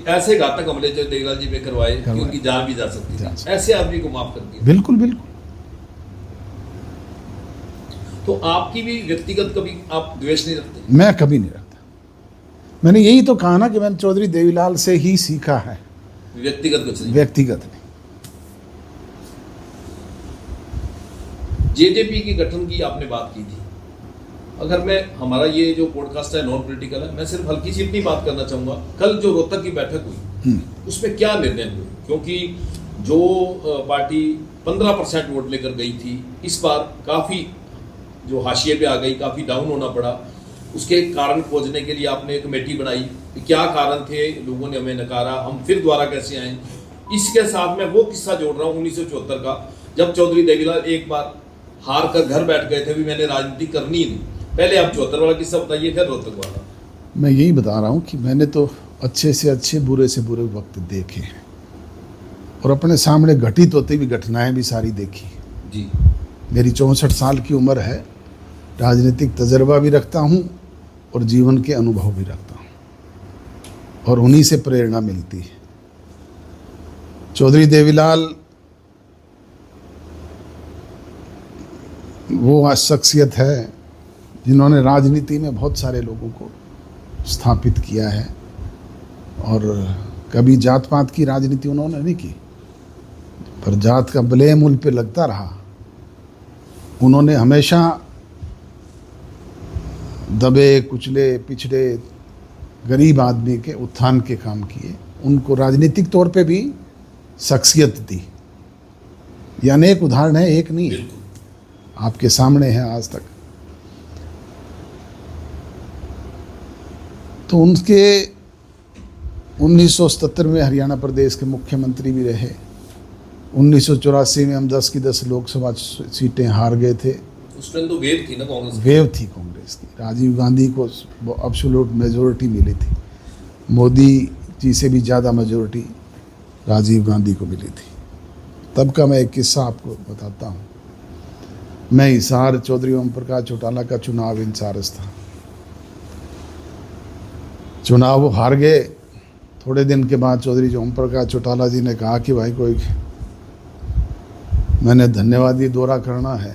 ऐसे घातक हमले जो देवीलाल जी पे करवाए कि उनकी जान भी जा सकती थी, ऐसे आदमी को माफ कर दिया। बिल्कुल बिल्कुल। तो आपकी भी व्यक्तिगत कभी आप द्वेष नहीं रखते? मैं कभी नहीं रखता। मैंने यही तो कहा ना कि मैंने चौधरी देवीलाल से ही सीखा है, व्यक्तिगत कुछ नहीं। व्यक्तिगत नहीं। जेजेपी के गठन की आपने बात की थी। अगर मैं, हमारा ये जो पॉडकास्ट है नॉन पॉलिटिकल है, मैं सिर्फ हल्की सी इतनी बात करना चाहूंगा, कल जो रोहतक की बैठक हुई उसमें क्या निर्णय हुए? क्योंकि जो पार्टी 15% वोट लेकर गई थी, इस बार काफी जो हाशिए पे आ गई, काफी डाउन होना पड़ा। उसके कारण खोजने के लिए आपने एक कमेटी बनाई कि क्या कारण थे, लोगों ने हमें नकारा, हम फिर दोबारा कैसे आए। इसके साथ मैं वो किस्सा जोड़ रहा हूँ 1974 का, जब चौधरी देवीलाल एक बार हार कर घर बैठ गए थे, भी मैंने राजनीति करनी ही नहीं। पहले आप 74 वाला किस्सा बताइए, फिर रोहतक वाला। मैं यही बता रहा हूँ कि मैंने तो अच्छे से अच्छे, बुरे से बुरे वक्त देखे हैं और अपने सामने घटित होती हुई घटनाएं भी सारी देखी जी। मेरी 64 साल की उम्र है, राजनीतिक तजर्बा भी रखता हूँ और जीवन के अनुभव भी रखता हूँ, और उन्हीं से प्रेरणा मिलती है। चौधरी देवीलाल वो शख्सियत है जिन्होंने राजनीति में बहुत सारे लोगों को स्थापित किया है, और कभी जात पात की राजनीति उन्होंने नहीं की, पर जात का ब्लेम उन पे लगता रहा। उन्होंने हमेशा दबे कुचले पिछड़े गरीब आदमी के उत्थान के काम किए। उनको राजनीतिक तौर पे भी शख्सियत दी। ये अनेक उदाहरण है, एक नहीं है, आपके सामने है आज तक। तो उनके 1977 में हरियाणा प्रदेश के मुख्यमंत्री भी रहे। 1984 में हम 10 की 10 लोकसभा सीटें हार गए थे। उस टाइम तो वेव थी ना कांग्रेस की। वेव थी कांग्रेस की। राजीव गांधी को एब्सोल्यूट मेजोरिटी मिली थी, मोदी जी से भी ज़्यादा मेजोरिटी राजीव गांधी को मिली थी। तब का मैं एक किस्सा आपको बताता हूँ। मैं हिसार चौधरी ओम प्रकाश चौटाला का चुनाव इंचार्ज था। चुनाव हार गए। थोड़े दिन के बाद चौधरी ओम प्रकाश चौटाला जी ने कहा कि भाई कोई मैंने धन्यवादी दौरा करना है,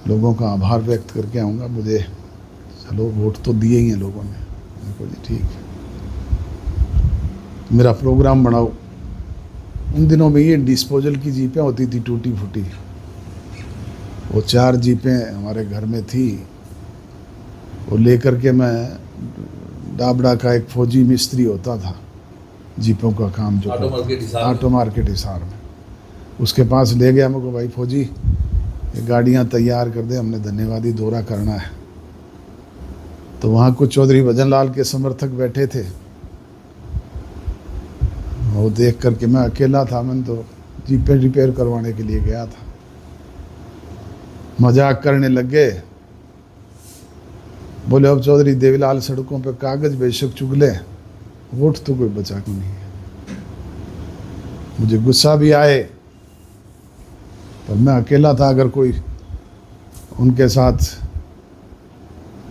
लोगों का आभार व्यक्त करके आऊँगा, मुझे चलो वोट तो दिए ही हैं लोगों ने। मैंने कहा जी ठीक है, मेरा प्रोग्राम बनाओ। उन दिनों में ये डिस्पोजल की जीपें होती थी टूटी फूटी, वो 4 जीपें हमारे घर में थी। वो लेकर के मैं डाबड़ा का एक फौजी मिस्त्री होता था, जीपों का काम जो ऑटो मार्केट हिसार में, उसके पास ले गया। मेरे को भाई फौजी ये गाड़ियाँ तैयार कर दे, हमने धन्यवादी दौरा करना है। तो वहाँ कुछ चौधरी भजन लाल के समर्थक बैठे थे। वो देख करके, मैं अकेला था, मैंने तो जीपें रिपेयर करवाने के लिए गया था। मजाक करने लग गए, बोले अब चौधरी देवीलाल सड़कों पे कागज बेशक चुगले, वोट तो कोई बचा को नहीं है। मुझे गुस्सा भी आए, पर मैं अकेला था, अगर कोई उनके साथ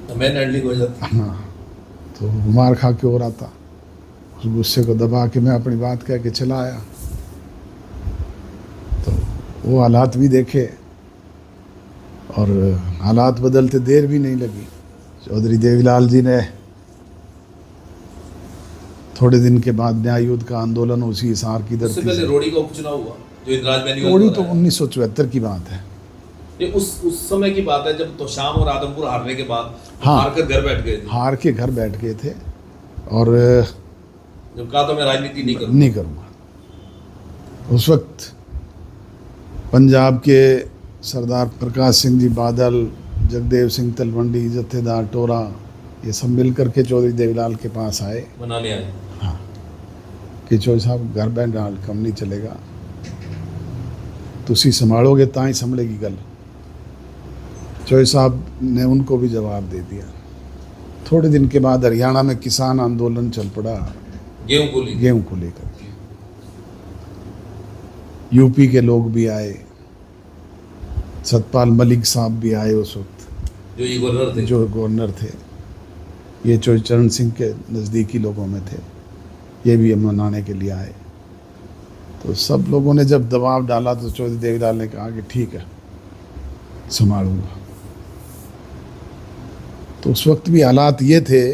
मैं हैंडलिंग हो जाती, हाँ, तो मार खा के हो रहा था। उस गुस्से को दबा के मैं अपनी बात कह के चला आया। तो वो हालात भी देखे, और हालात बदलते देर भी नहीं लगी। चौधरी देवीलाल जी ने थोड़े दिन के बाद न्याय युद्ध का आंदोलन उसी हिसार की धरती से पहले रोड़ी का उपचुनाव हुआ जो इंदिरा गांधी रोड़ी तो 1974 की बात है। ये उस समय की बात है जब तोशाम और आदमपुर हारने के बाद हाँ, हार कर घर बैठ गए थे। हार के घर बैठ गए थे, और जब कहा तो मैं राजनीति नहीं करूँगा। उस वक्त पंजाब के सरदार प्रकाश सिंह जी बादल, जगदेव सिंह तलवंडी, जत्थेदार टोरा, ये सब मिल कर के चौधरी देवीलाल के पास आए, मनाने आए। हाँ, कि चौधरी साहब घर बैठ रहा कम नहीं चलेगा, तुसी संभालोगे ता ही संभलेगी गल। चौधरी साहब ने उनको भी जवाब दे दिया। थोड़े दिन के बाद हरियाणा में किसान आंदोलन चल पड़ा, गेहूं को लेकर के। यूपी के लोग भी आए, सतपाल मलिक साहब भी आए उस वक्त, जो गवर्नर थे। ये चरण सिंह के नज़दीकी लोगों में थे, ये भी मनाने के लिए आए। तो सब लोगों ने जब दबाव डाला तो चौधरी देवीलाल ने कहा कि ठीक है, संभालूंगा। तो उस वक्त भी हालात ये थे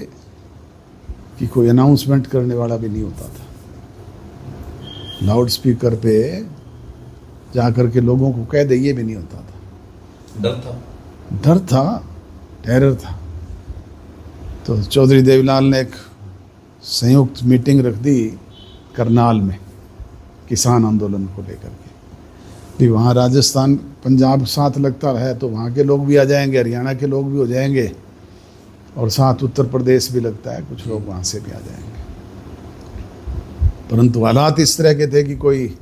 कि कोई अनाउंसमेंट करने वाला भी नहीं होता था। लाउड स्पीकर पे जा कर के लोगों को कह दे, ये भी नहीं होता था। डर था, टेरर था। तो चौधरी देवीलाल ने एक संयुक्त मीटिंग रख दी करनाल में, किसान आंदोलन को लेकर के। भी वहाँ राजस्थान पंजाब साथ लगता है तो वहाँ के लोग भी आ जाएंगे, हरियाणा के लोग भी हो जाएंगे, और साथ उत्तर प्रदेश भी लगता है, कुछ लोग वहाँ से भी आ जाएंगे। परंतु हालात इस तरह के थे कि कोई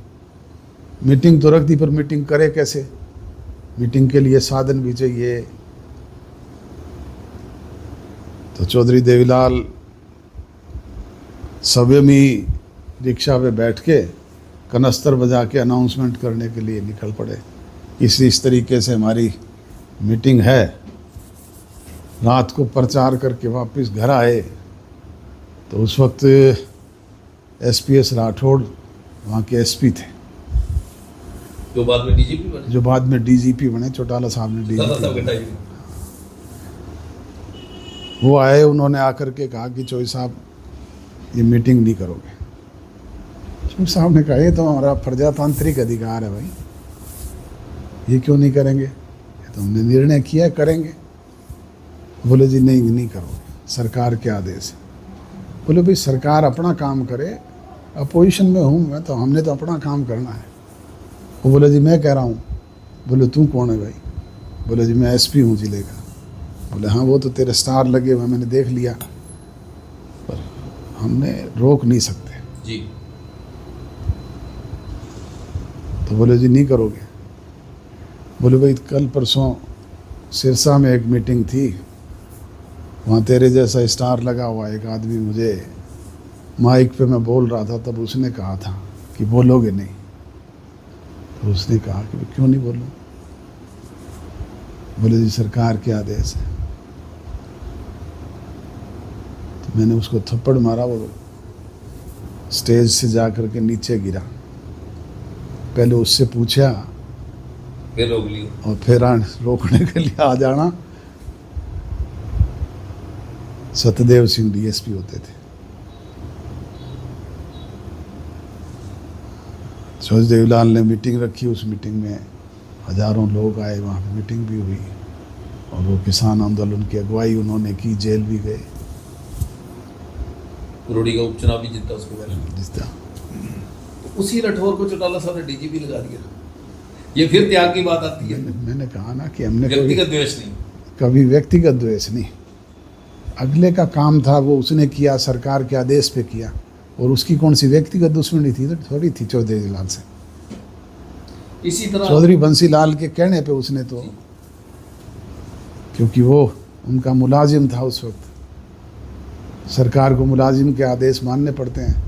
मीटिंग तो रख दी, पर मीटिंग करे कैसे? मीटिंग के लिए साधन भी चाहिए। तो चौधरी देवीलाल संयमी रिक्शा पे बैठ के कनस्तर बजा के अनाउंसमेंट करने के लिए निकल पड़े। इस तरीके से हमारी मीटिंग है। रात को प्रचार करके वापस घर आए तो उस वक्त एसपीएस राठौड़ वहाँ के एसपी थे, जो बाद में डीजीपी बने। चौटाला साहब ने डीजीपी। वो आए, उन्होंने आकर के कहा कि चौधरी साहब ये मीटिंग नहीं करोगे। चौधरी साहब ने कहा ये तो हमारा प्रजातांत्रिक अधिकार है भाई, ये क्यों नहीं करेंगे? ये तो हमने निर्णय किया है, करेंगे। बोले जी नहीं करोगे, सरकार के आदेश है। बोले भाई सरकार अपना काम करे, अपोजिशन में हूँ मैं तो, हमने तो अपना काम करना है। वो बोले जी मैं कह रहा हूँ। बोले तू कौन है भाई? बोले जी मैं एसपी हूँ जिले का। बोले हाँ वो तो तेरे स्टार लगे हुए मैंने देख लिया, पर हमने रोक नहीं सकते जी। तो बोले जी नहीं करोगे। बोले भाई कल परसों सिरसा में एक मीटिंग थी, वहाँ तेरे जैसा स्टार लगा हुआ एक आदमी, मुझे माइक पे मैं बोल रहा था, तब उसने कहा था कि बोलोगे नहीं। तो उसने कहा कि क्यों नहीं बोलूँ? बोले जी सरकार के आदेश है। तो मैंने उसको थप्पड़ मारा, वो स्टेज से जा कर के नीचे गिरा। पहले उससे पूछा, फिर रोक लिया, और फिर रोकने के लिए आ जाना। सतदेव सिंह डीएसपी होते थे। चौधरी देवीलाल ने मीटिंग रखी, उस मीटिंग में हजारों लोग आए, वहाँ पे मीटिंग भी हुई, और वो किसान आंदोलन की अगुवाई उन्होंने की, जेल भी गए। कुरोड़ी का उपचुनाव भी जीता उसको जीता। तो उसी राठौर को चौटाला साहब ने डीजीपी लगा दिया। ये फिर त्याग की बात आती है। मैंने कहा ना कि हमने व्यक्तिगत द्वेष नहीं, कभी व्यक्तिगत द्वेष नहीं। अगले का काम था वो उसने किया, सरकार के आदेश पे किया, और उसकी कौन सी व्यक्तिगत दुश्मनी थी? थोड़ी थी चौधरी देवीलाल से। इसी तरह चौधरी बंसीलाल के कहने पे उसने तो, क्योंकि वो उनका मुलाजिम था उस वक्त, सरकार को मुलाजिम के आदेश मानने पड़ते हैं।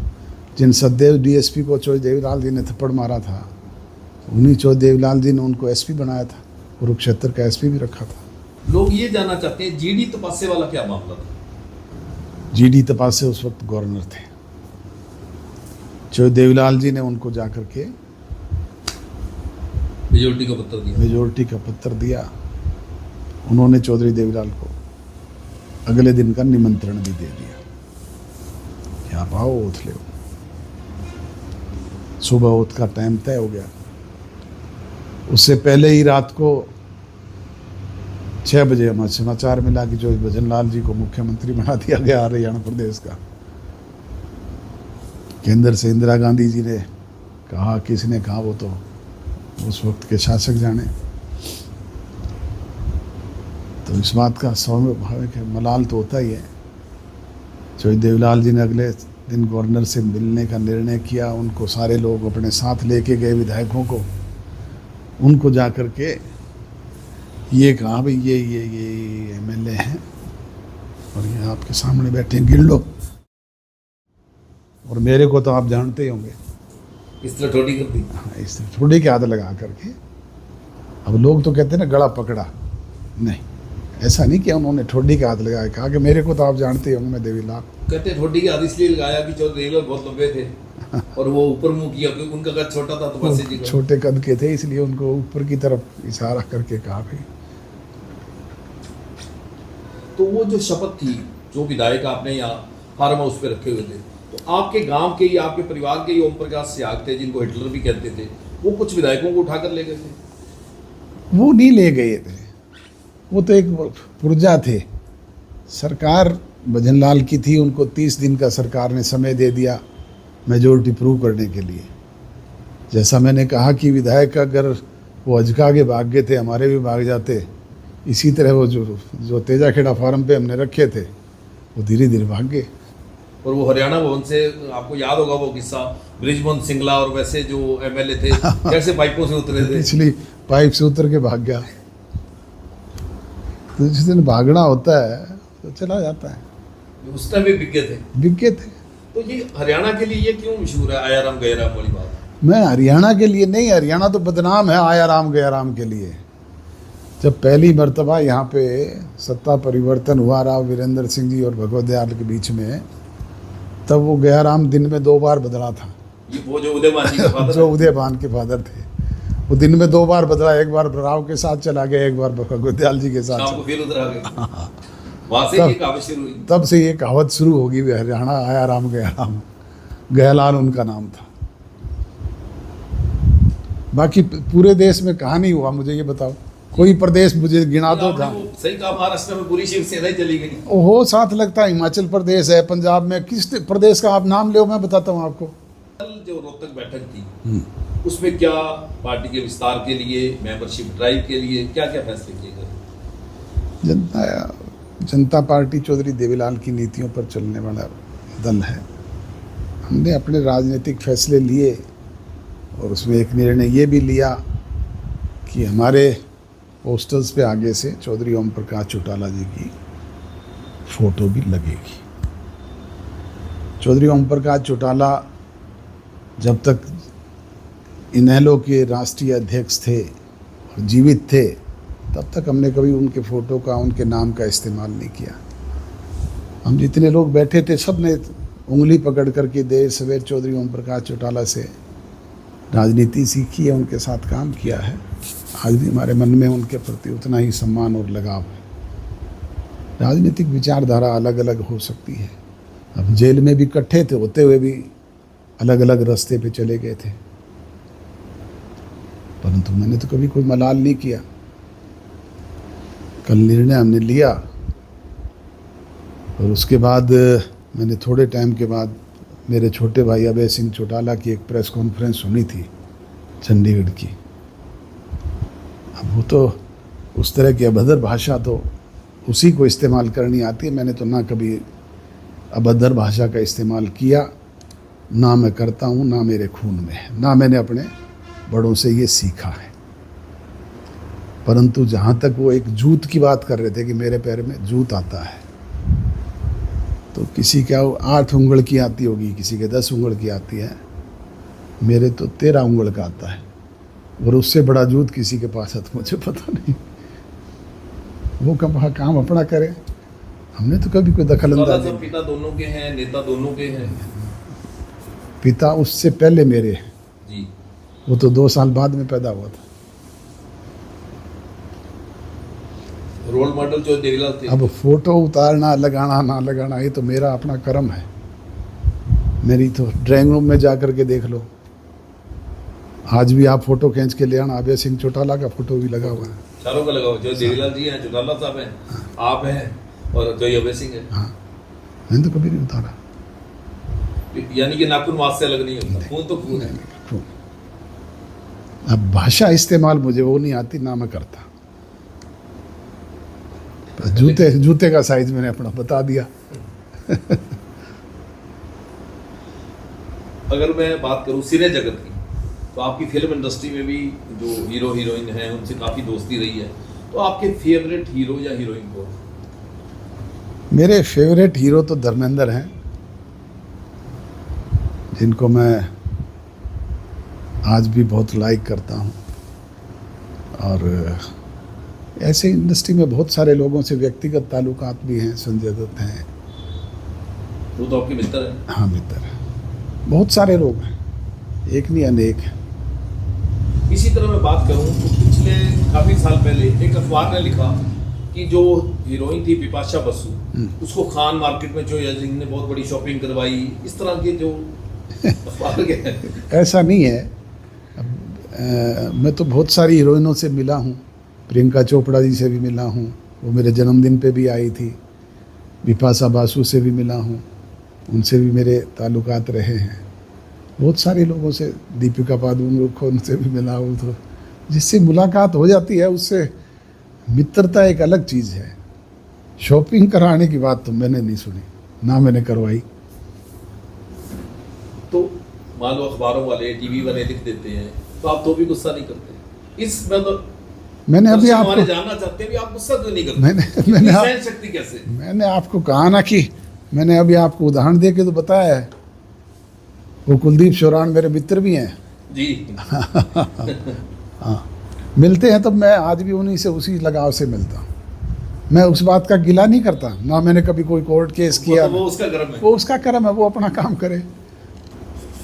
जिन सतदेव डीएसपी को चौधरी देवीलाल जी ने थप्पड़ मारा था, उन्हीं चौधरी देवीलाल जी ने उनको एसपी बनाया था, कुरुक्षेत्र का एसपी भी रखा था। लोग ये जानना चाहते हैं जीडी तपासे वाला क्या मामला था? जीडी तपासे उस वक्त गवर्नर थे। चौधरी देवीलाल जी ने उनको जाकर के मेजोरिटी का पत्र दिया। उन्होंने चौधरी देवीलाल को अगले दिन का निमंत्रण भी दे दिया कि आप आओ, ओथ ले। सुबह ओथ का टाइम तय हो गया। उससे पहले ही रात को 6 बजे हमें समाचार मिला कि चौधरी भजनलाल जी को मुख्यमंत्री बना दिया गया हरियाणा प्रदेश का। केंद्र से इंदिरा गांधी जी ने कहा, किसने कहा वो तो उस वक्त के शासक जाने। तो इस बात का स्वाभाविक है, मलाल तो होता ही है। चौधरी देवीलाल जी ने अगले दिन गवर्नर से मिलने का निर्णय किया। उनको सारे लोग अपने साथ लेके गए, विधायकों को। उनको जा कर के ये कहा भाई ये एमएलए हैं और ये आपके सामने बैठे हैं, गिन लो। और मेरे को तो आप जानते ही होंगे, इस तरह ठोडी कर दी। इस ठुड्डी के हाथ लगा करके। अब लोग तो कहते हैं ना गला पकड़ा, नहीं, ऐसा नहीं किया उन्होंने, ठोडी के हाथ लगाया, कहा कि मेरे को तो आप जानते ही होंगे, मैं देवीलाल। कहते हैं ठोडी के हाथ इसलिए लगाया कि चौधरी देवीलाल बहुत लंबे थे और वो ऊपर मुंह किया क्योंकि उनका कद छोटा था, तो बस जी का। छोटे कद के थे इसलिए उनको ऊपर की तरफ इशारा करके कहा भाई। तो वो जो शपथ थी जो विधायक आपने यहाँ फार्म हाउस पे रखे हुए थे, तो आपके गांव के ही, आपके परिवार के ही ओम प्रकाश स्याग थे जिनको हिटलर भी कहते थे, वो कुछ विधायकों को उठाकर ले गए थे? वो नहीं ले गए थे, वो तो एक पुर्जा थे। सरकार भजनलाल की थी, उनको 30 दिन का सरकार ने समय दे दिया मेजोरिटी प्रूव करने के लिए। जैसा मैंने कहा कि विधायक अगर वो अजका के भाग गए थे, हमारे भी भाग जाते, इसी तरह वो जो तेजाखेड़ा फार्म पे हमने रखे थे वो धीरे धीरे भाग गए। और वो हरियाणा भवन से आपको याद होगा वो किस्सा, बृजमोहन सिंगला और वैसे जो एमएलए थे कैसे पाइपों से उतरे थे, पिछली पाइप से उतर के भाग गया। तो जिस दिन भागना होता है तो चला जाता है। उस टाइम भी बिक गए थे। बिक गए थे। तो ये हरियाणा के लिए ये क्यों मशहूर है, आया राम गया राम वाली बात? मैं हरियाणा के लिए नहीं, हरियाणा तो बदनाम है आया राम गया राम के लिए। जब पहली मर्तबा यहाँ पे सत्ता परिवर्तन हुआ राव वीरेंद्र सिंह जी और भगवत दयाल के बीच में, तब वो गया राम दिन में 2 बार बदला था। ये वो जो उदयभान जी का फादर जो उदयभान के फादर थे, वो दिन में 2 बार बदला, एक बार राव के साथ चला गया, एक बार भगवत दयाल जी के साथ। शाम को फिर उधर आ गए। वहां से ये कहावत शुरू हुई। तब से ये कहावत शुरू होगी, हरियाणा आया राम गया राम। गयालाल उनका नाम था। बाकी पूरे देश में कहाँ नहीं हुआ, मुझे ये बताओ, कोई प्रदेश मुझे गिना दो जहाँ। सही कहा, महाराष्ट्र में पूरी शिवसेना ही चली गई। ओहो, साथ लगता है हिमाचल प्रदेश है, पंजाब में, किस प्रदेश का आप नाम लो, मैं बताता हूँ आपको। कल जो रोहतक बैठक थी उसमें क्या पार्टी के विस्तार के लिए, मेंबरशिप ड्राइव के लिए क्या क्या फैसले किए गए? जनता पार्टी चौधरी देवीलाल की नीतियों पर चलने वाला दल है। हमने अपने राजनीतिक फैसले लिए और उसमें एक निर्णय ये भी लिया कि हमारे पोस्टर्स पे आगे से चौधरी ओम प्रकाश चौटाला जी की फ़ोटो भी लगेगी। चौधरी ओम प्रकाश चौटाला जब तक इनेलो के राष्ट्रीय अध्यक्ष थे और जीवित थे, तब तक हमने कभी उनके फ़ोटो का, उनके नाम का इस्तेमाल नहीं किया। हम जितने लोग बैठे थे सब ने उंगली पकड़ करके देर सवेर चौधरी ओम प्रकाश चौटाला से राजनीति सीखी है, उनके साथ काम किया है। आज भी हमारे मन में उनके प्रति उतना ही सम्मान और लगाव है। राजनीतिक विचारधारा अलग अलग हो सकती है। अब जेल में भी इकट्ठे थे, होते हुए भी अलग अलग रास्ते पे चले गए थे, परंतु मैंने तो कभी कोई मलाल नहीं किया। कल निर्णय हमने लिया और उसके बाद मैंने थोड़े टाइम के बाद मेरे छोटे भाई अभय सिंह चौटाला की एक प्रेस कॉन्फ्रेंस सुनी थी चंडीगढ़ की। अब वो तो उस तरह की अभद्र भाषा तो उसी को इस्तेमाल करनी आती है। मैंने तो ना कभी अभद्र भाषा का इस्तेमाल किया, ना मैं करता हूँ, ना मेरे खून में है, ना मैंने अपने बड़ों से ये सीखा है। परंतु जहाँ तक वो एक जूत की बात कर रहे थे कि मेरे पैर में जूत आता है, तो किसी का 8 उंगल की आती होगी, किसी के 10 उंगल की आती है, मेरे तो 13 उंगल का आता है, और उससे बड़ा जूत किसी के पास है तो मुझे पता नहीं। वो काम अपना करे, हमने तो कभी कोई दखल अंदाजी। पिता दोनों के हैं, नेता दोनों के हैं। पिता उससे पहले मेरे हैं जी, वो तो 2 साल बाद में पैदा हुआ था। रोल मॉडल जो देवीलाल थे। अब फोटो उतारना, लगाना ना लगाना, ये तो मेरा अपना कर्म है। मेरी तो ड्राइंग रूम में जा कर के देख लो, आज भी आप फोटो खींच के ले आना, अभय सिंह चौटाला का फोटो भी लगा हुआ है। चारों का लगा हुआ, जो देवीलाल जी हैं, चौटाला साहब हैं, आप हैं और जो अभय सिंह है। हाँ, मैंने तो कभी नहीं उतारा। यानी कि नाखून मांस से अलग नहीं होता, खून तो खून है। अब भाषा इस्तेमाल मुझे वो नहीं आती, ना मैं करता। जूते का साइज मैंने अपना बता दिया। अगर मैं बात करूं सिने जगत की, तो आपकी फिल्म इंडस्ट्री में भी जो हीरो हीरोइन हैं उनसे काफ़ी दोस्ती रही है, तो आपके फेवरेट हीरो या हीरोइन कौन? मेरे फेवरेट हीरो तो धर्मेंद्र हैं जिनको मैं आज भी बहुत लाइक करता हूँ। और ऐसे इंडस्ट्री में बहुत सारे लोगों से व्यक्तिगत ताल्लुकात भी हैं। संजय दत्त हैं, वो तो आपके मित्र हैं। हाँ मित्र हैं, बहुत सारे लोग हैं, एक नहीं अनेक हैं। इसी तरह मैं बात करूं तो पिछले काफी साल पहले एक अखबार ने लिखा कि जो हीरोइन थी बिपाशा बसु, उसको खान मार्केट में जो ने बहुत बड़ी शॉपिंग करवाई, इस तरह के जो अखबार के ऐसा नहीं है। मैं तो बहुत सारी हीरोइनों से मिला हूँ। प्रियंका चोपड़ा जी से भी मिला हूँ, वो मेरे जन्मदिन पे भी आई थी। बिपाशा बासु से भी मिला हूँ, उनसे भी मेरे ताल्लुकात रहे हैं। बहुत सारे लोगों से, दीपिका पादुकोण को उनसे भी मिला हूँ। तो जिससे मुलाकात हो जाती है उससे मित्रता एक अलग चीज़ है। शॉपिंग कराने की बात तो मैंने नहीं सुनी, ना मैंने करवाई। तो मान लो अखबारों वाले, टीवी वाले लिख देते हैं तो आप तो भी गुस्सा नहीं करते? इस मैंने अभी आपको जानना चाहते हैं भी आप गुस्सा क्यों नहीं करते? मैंने सहन शक्ति कैसे? मैंने आपको कहा ना कि मैंने अभी आपको उदाहरण दे के तो बताया है। वो कुलदीप शोरान मेरे मित्र भी हैं जी। हाँ, मिलते हैं तो मैं आज भी उन्हीं से उसी लगाव से मिलता हूँ। मैं उस बात का गिला नहीं करता, ना मैंने कभी कोई कोर्ट केस किया। वो उसका कर्म है, वो उसका कर्म है, वो अपना काम करे।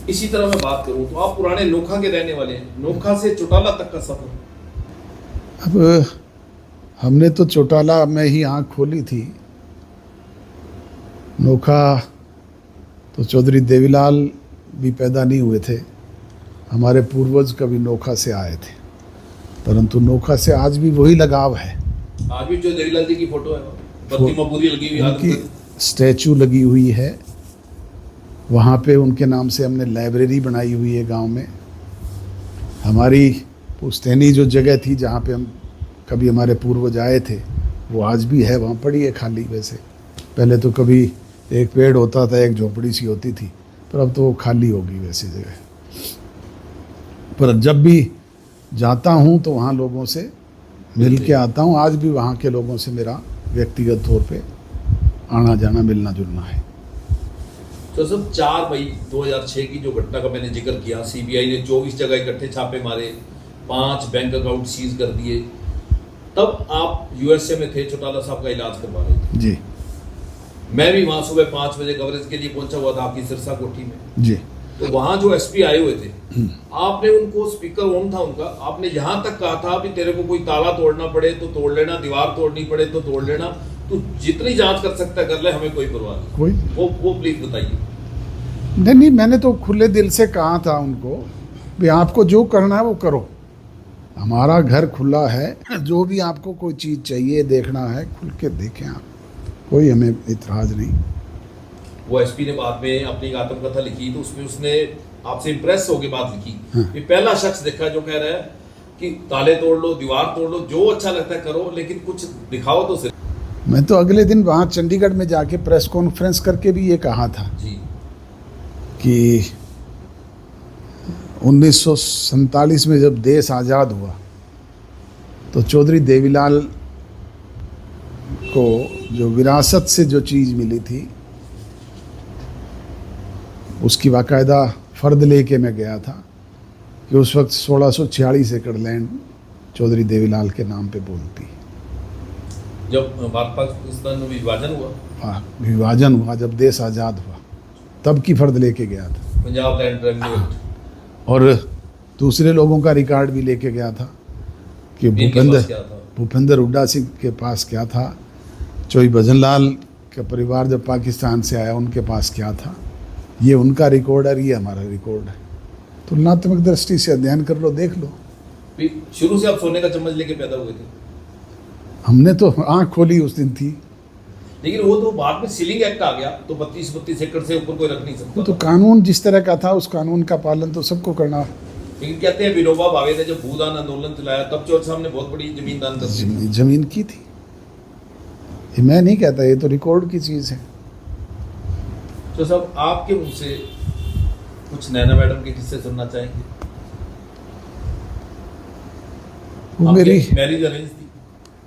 इसी तरह मैं बात करूं तो आप पुराने नोखा के रहने वाले हैं। नोखा से चौटाला तक का सफर, अब हमने तो चौटाला में ही आँख खोली थी। नोखा तो चौधरी देवीलाल भी पैदा नहीं हुए थे, हमारे पूर्वज कभी नोखा से आए थे, परंतु नोखा से आज भी वही लगाव है। आज भी जो देवीलाल जी की फोटो है, प्रतिमा पूरी लगी हुई, उनकी स्टैचू लगी हुई है। वहाँ पे उनके नाम से हमने लाइब्रेरी बनाई हुई है गांव में। हमारी पुश्तैनी जो जगह थी जहाँ पे हम कभी हमारे पूर्वज आए थे, वो आज भी है, वहाँ पड़ी है खाली। वैसे पहले तो कभी एक पेड़ होता था, एक झोपड़ी सी होती थी, पर अब तो वो खाली होगी वैसी जगह। पर जब भी जाता हूँ तो वहाँ लोगों से मिल के आता हूँ। आज भी वहाँ के लोगों से मेरा व्यक्तिगत तौर पे आना जाना, मिलना जुलना है। तो सब 4 मई 2006 की जो घटना का मैंने जिक्र किया, सीबीआई ने 24 जगह इकट्ठे छापे मारे, 5 बैंक अकाउंट सीज कर दिए। तब आप यूएसए में थे, चौटाला साहब का इलाज करवा रहे थे जी। मैं भी वहां सुबह 5 बजे कवरेज के लिए पहुंचा हुआ था आपकी सिरसा कोठी में जी। तो वहां जो एसपी आए हुए थे, आपने उनको, स्पीकर ऑन था उनका, आपने यहां तक कहा था कि तेरे को कोई ताला तोड़ना पड़े तो तोड़ लेना, दीवार तोड़नी पड़े तो तोड़ लेना, तू जितनी जांच कर सकता है कर ले, हमें कोई परवाह नहीं। कोई वो प्लीज बताइए। नहीं, मैंने तो खुले दिल से कहा था उनको भी आपको जो करना है वो करो, हमारा घर खुला है। जो भी आपको कोई चीज़ चाहिए, देखना है, खुल के देखें आप, कोई हमें इतराज़ नहीं। वो एसपी ने बाद में अपनी आत्मकथा लिखी तो उसमें उसने आपसे इम्प्रेस होकर बात लिखी कि पहला शख्स देखा जो कह रहा है कि ताले तोड़ लो, दीवार तोड़ लो, जो अच्छा लगता है करो, लेकिन कुछ दिखाओ तो सिर्फ। मैं तो अगले दिन वहाँ चंडीगढ़ में जाके प्रेस कॉन्फ्रेंस करके भी ये कहा था जी कि 1947 में जब देश आज़ाद हुआ तो चौधरी देवीलाल को जो विरासत से जो चीज़ मिली थी उसकी बाकायदा फ़र्द लेके मैं गया था कि उस वक्त 1646 एकड़ लैंड चौधरी देवीलाल के नाम पे बोलती। जब भारत पाकिस्तान में विभाजन हुआ, हाँ, विभाजन हुआ, जब देश आज़ाद हुआ तब की फ़र्द लेके गया था। पंजाब लैंड रेवेन्यू एक्ट, और दूसरे लोगों का रिकॉर्ड भी लेके गया था कि भूपेंद्र हुड्डा सिंह के पास क्या था, चौधरी भजनलाल का परिवार जब पाकिस्तान से आया उनके पास क्या था। ये उनका रिकॉर्ड है, ये हमारा रिकॉर्ड है। तुलनात्मक दृष्टि से अध्ययन कर लो, देख लो। शुरू से आप सोने का चम्मच लेके पैदा हुए थे? हमने तो आँख खोली उस दिन थी। लेकिन वो तो बाद में सीलिंग एक्ट आ गया तो 32 एकड़ से ऊपर कोई रख नहीं सकता। वो तो कानून जिस तरह का था उस कानून का पालन तो सबको करना। लेकिन कहते हैं विनोबा भावे ने जब भूदान आंदोलन चलाया तब चौधरी साहब ने बहुत बड़ी जमीन दान कर दी। जमीन की थी, ये मैं नहीं कहता, ये तो रिकॉर्ड की चीज़ है। तो सब आपके मुंह से कुछ नैना मैडम के किस्से सुनना चाहेंगे? वो मेरी मैरिज अरेंज थी?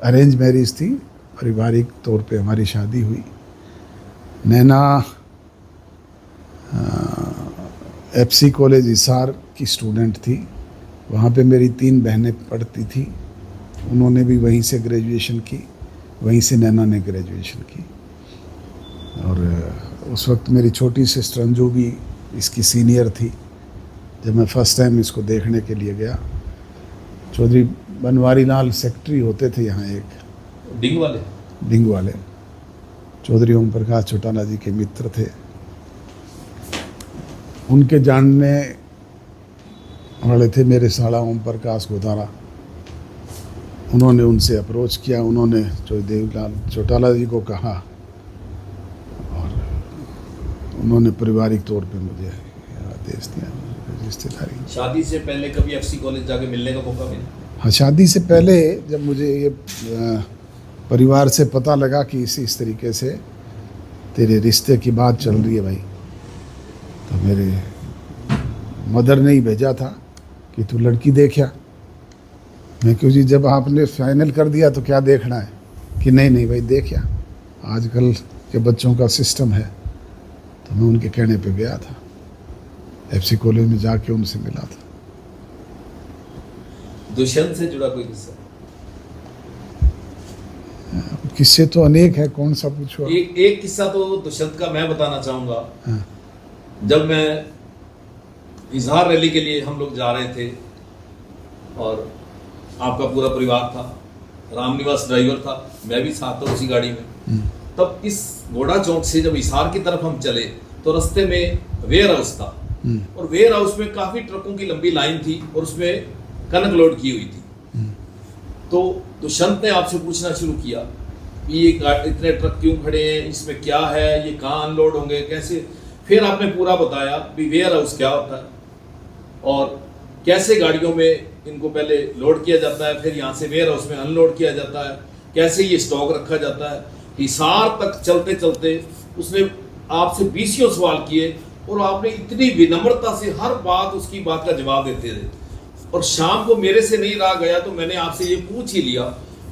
अरेंज मैरिज थी, पारिवारिक तौर पे हमारी शादी हुई। नैना एफसी कॉलेज हिसार की स्टूडेंट थी। वहाँ पे मेरी 3 बहनें पढ़ती थी। उन्होंने भी वहीं से ग्रेजुएशन की, वहीं से नैना ने ग्रेजुएशन की। और उस वक्त मेरी छोटी सिस्टर अंजू भी इसकी सीनियर थी जब मैं फ़र्स्ट टाइम इसको देखने के लिए गया। चौधरी बनवारी लाल सेक्रेटरी होते थे यहाँ एक डिंग वाले चौधरी ओम प्रकाश चौटाला जी के मित्र थे। उनके जानने वाले थे मेरे साला ओम प्रकाश गोदारा। उन्होंने उनसे अप्रोच किया, उन्होंने चौधरी देवीलाल चौटाला जी को कहा और उन्होंने पारिवारिक तौर पे मुझे आदेश दिया रिश्तेदारी। शादी से पहले कभी एफसी कॉलेज जाके मिलने का मौका मिला? हाँ, शादी से पहले जब मुझे ये परिवार से पता लगा कि इस तरीके से तेरे रिश्ते की बात चल रही है भाई, तो मेरे मदर ने ही भेजा था कि तू लड़की देखा। मैं क्यों जी, जब आपने फाइनल कर दिया तो क्या देखना है कि नहीं भाई देखा, आजकल के बच्चों का सिस्टम है। तो मैं उनके कहने पे गया था, एफसी कॉलेज में जाके उनसे मिला था। दुष्यंत से जुड़ा कोई किस्सा? किस्से तो अनेक है, कौन सा पूछो? एक किस्सा तो दुष्यंत का मैं बताना चाहूँगा। हाँ। जब मैं इजहार रैली के लिए हम लोग जा रहे थे और आपका पूरा परिवार था, रामनिवास ड्राइवर था, मैं भी साथ था उसी गाड़ी में। तब इस घोड़ा चौक से जब इजहार की तरफ हम चले तो रास्ते में वेयर हाउस था और वेयर हाउस में काफ़ी ट्रकों की लंबी लाइन थी और उसमें कनक लोड की हुई थी। तो दुष्यंत ने आपसे पूछना शुरू किया कि ये इतने ट्रक क्यों खड़े हैं, इसमें क्या है, ये कहाँ अनलोड होंगे, कैसे। फिर आपने पूरा बताया भी वेयर हाउस क्या होता है और कैसे गाड़ियों में इनको पहले लोड किया जाता है, फिर यहाँ से वेयर हाउस में अनलोड किया जाता है, कैसे ये स्टॉक रखा जाता है। हिसार तक चलते चलते उसने आपसे 20 सवाल किए और आपने इतनी विनम्रता से हर बात उसकी बात का जवाब देते थे। और शाम को मेरे से नहीं रहा गया तो मैंने आपसे ये पूछ ही लिया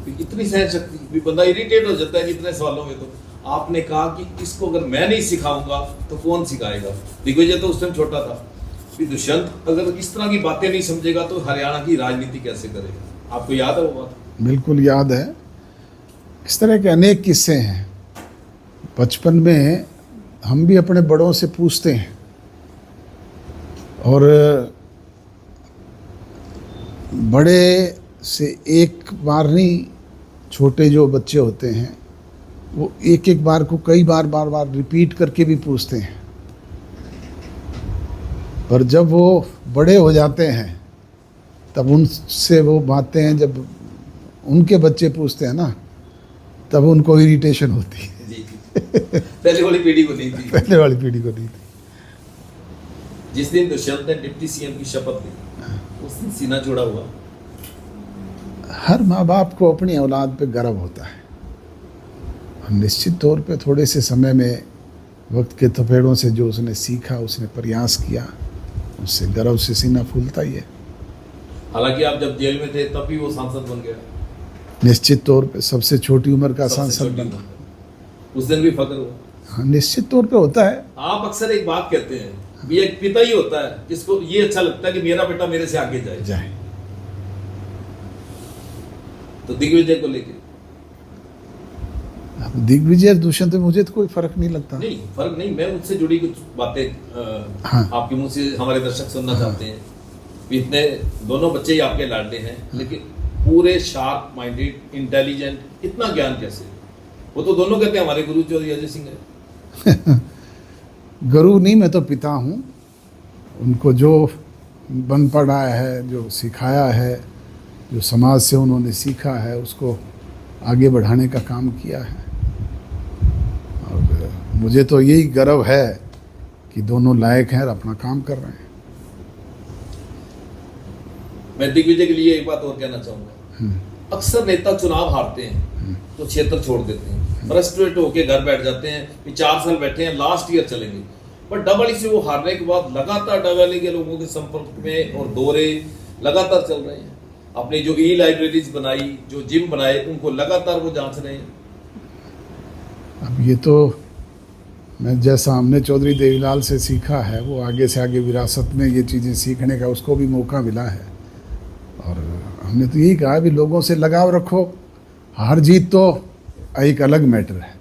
कि इतनी सहन शक्ति भी, बंदा इरिटेट हो जाता है इतने सवालों में। तो आपने कहा कि इसको अगर मैं नहीं सिखाऊंगा तो कौन सिखाएगा। दिग्विजय तो उस टाइम छोटा था कि दुष्यंत अगर इस तरह की बातें नहीं समझेगा तो हरियाणा की राजनीति कैसे करेगा। आपको याद है वो बात? बिल्कुल याद है। इस तरह के अनेक किस्से हैं। बचपन में हम भी अपने बड़ों से पूछते हैं और बड़े से एक बार नहीं, छोटे जो बच्चे होते हैं वो एक बार को कई बार बार रिपीट करके भी पूछते हैं। पर जब वो बड़े हो जाते हैं तब उनसे वो बातें हैं, जब उनके बच्चे पूछते हैं ना तब उनको इरिटेशन होती है। जी। पहले वाली पीढ़ी को नहीं थी। पहले वाली पीढ़ी को नहीं थी। जिस दिन दुष्यंत ने डिप्टी सीएम की शपथ ली उस दिन सीना जुड़ा हुआ। हर माँ बाप को अपनी औलाद पे गर्व होता है। निश्चित तौर पे थोड़े से समय में वक्त के थपेड़ों से जो उसने सीखा, उसने प्रयास किया, उससे गर्व से सीना फूलता ही है। हालांकि आप जब जेल में थे तब भी वो सांसद बन गया। निश्चित तौर पे सबसे छोटी उम्र का सांसद बना। उस दिन भी फख्र हुआ। हाँ, निश्चित तौर पे होता है। आप अक्सर एक बात कहते हैं भी एक पिता ही होता है जिसको ये अच्छा लगता है कि मेरा बेटा मेरे से आगे जाए। तो दिग्विजय को लेके दिग्विजय दुष्यंत में मुझे तो कोई फर्क नहीं लगता। नहीं, फर्क नहीं, मैं उससे जुड़ी कुछ बातें हाँ। आपके मुंह से हमारे दर्शक सुनना चाहते हैं। इतने दोनों बच्चे ही आपके लाडले हैं, लेकिन पूरे शार्प माइंडेड, इंटेलिजेंट, इतना ज्ञान कैसे? वो तो दोनों कहते हैं हमारे गुरु चौधरी अजय सिंह है। गुरु नहीं, मैं तो पिता हूँ। उनको जो बन पढ़ाया है, जो सिखाया है, जो समाज से उन्होंने सीखा है, उसको आगे बढ़ाने का काम किया है। और मुझे तो यही गर्व है कि दोनों लायक हैं और अपना काम कर रहे हैं। मैं दिग्विजय के लिए एक बात और कहना चाहूँगा। अक्सर नेता चुनाव हारते हैं तो क्षेत्र छोड़ देते हैं, फ्रस्ट्रेट होकर घर बैठ जाते हैं कि 4 साल बैठे हैं, लास्ट ईयर चलेंगे। पर डबल से वो हारने के बाद लगातार डबल के लोगों के संपर्क में और दौरे लगातार चल रहे हैं। अपनी जो ई लाइब्रेरीज बनाई, जो जिम बनाए, उनको लगातार वो जांच रहे हैं। अब ये तो मैं जैसा हमने चौधरी देवीलाल से सीखा है, वो आगे से आगे विरासत में ये चीज़ें सीखने का उसको भी मौका मिला है। और हमने तो यही कहा भी लोगों से लगाव रखो। हार जीत तो एक अलग मैटर है।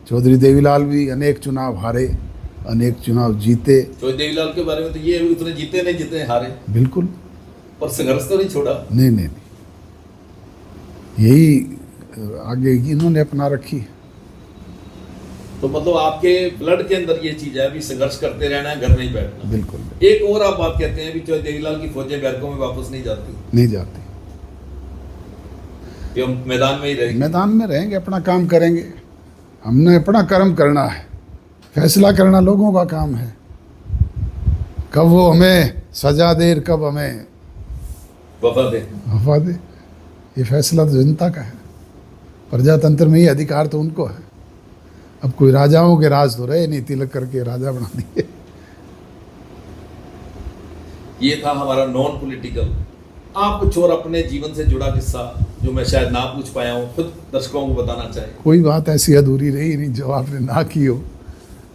चौधरी देवीलाल भी अनेक चुनाव हारे, अनेक चुनाव जीते। चौधरी देवीलाल के बारे में तो ये उतने जीते नहीं, जितने हारे। बिल्कुल। पर संघर्ष तो नहीं छोड़ा। नहीं, यही आगे इन्होंने अपना रखी। तो मतलब आपके ब्लड के अंदर ये चीज है भी संघर्ष करते रहना है, घर नहीं बैठना। बिल्कुल। एक और आप बात कहते हैं भी चौधरी देवीलाल की फौजें बैरकों में वापस नहीं जाती। कि हम मैदान में ही रहेंगे। मैदान में रहेंगे, अपना काम करेंगे। हमने अपना कर्म करना है, फैसला करना लोगों का काम है। कब वो हमें सजा दे, कब हमें वफा दे, ये फैसला तो जनता का है। प्रजातंत्र में ही अधिकार तो उनको है। अब कोई राजाओं के राज तो रहे नहीं, तिलक करके राजा बना दिए। ये था हमारा नॉन पॉलिटिकल। आप कुछ और अपने जीवन से जुड़ा किस्सा जो मैं शायद ना पूछ पाया हूँ, खुद दर्शकों को बताना चाहिए। कोई बात ऐसी अधूरी रही नहीं जो आपने ना की हो।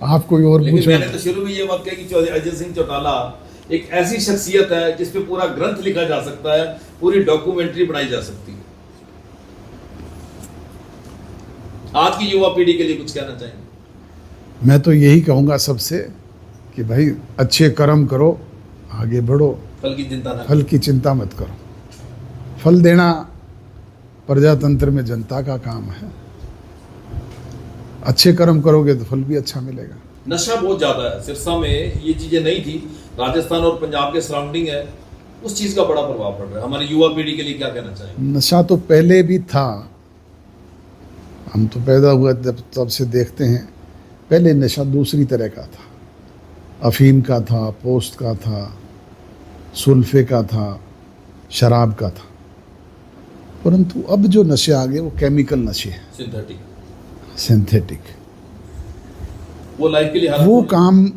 आप कोई और पूछो। मैंने तो शुरू में ये बात कही कि चौधरी अजय सिंह चौटाला एक ऐसी शख्सियत है जिस पे पूरा ग्रंथ लिखा जा सकता है, पूरी डॉक्यूमेंट्री बनाई जा सकती है। आज की युवा पीढ़ी के लिए कुछ कहना चाहेंगे? मैं तो यही कहूँगा सबसे कि भाई अच्छे कर्म करो, आगे बढ़ो, फल की चिंता ना फल की चिंता मत करो। फल देना प्रजातंत्र में जनता का काम है। अच्छे कर्म करोगे तो फल भी अच्छा मिलेगा। नशा बहुत ज्यादा है सिरसा में, ये चीजें नहीं थी। राजस्थान और पंजाब के सराउंडिंग है, उस चीज का बड़ा प्रभाव पड़ रहा है। हमारी युवा पीढ़ी के लिए क्या कहना चाहेंगे? नशा तो पहले भी था, हम तो पैदा हुआ तब से देखते हैं। पहले नशा दूसरी तरह का था, अफीम का था, पोस्त का था, सुल्फे का था, शराब का था। परंतु अब जो नशे आ गए वो केमिकल नशे हैं, सिंथेटिक। वो लाइफ के लिए वो काम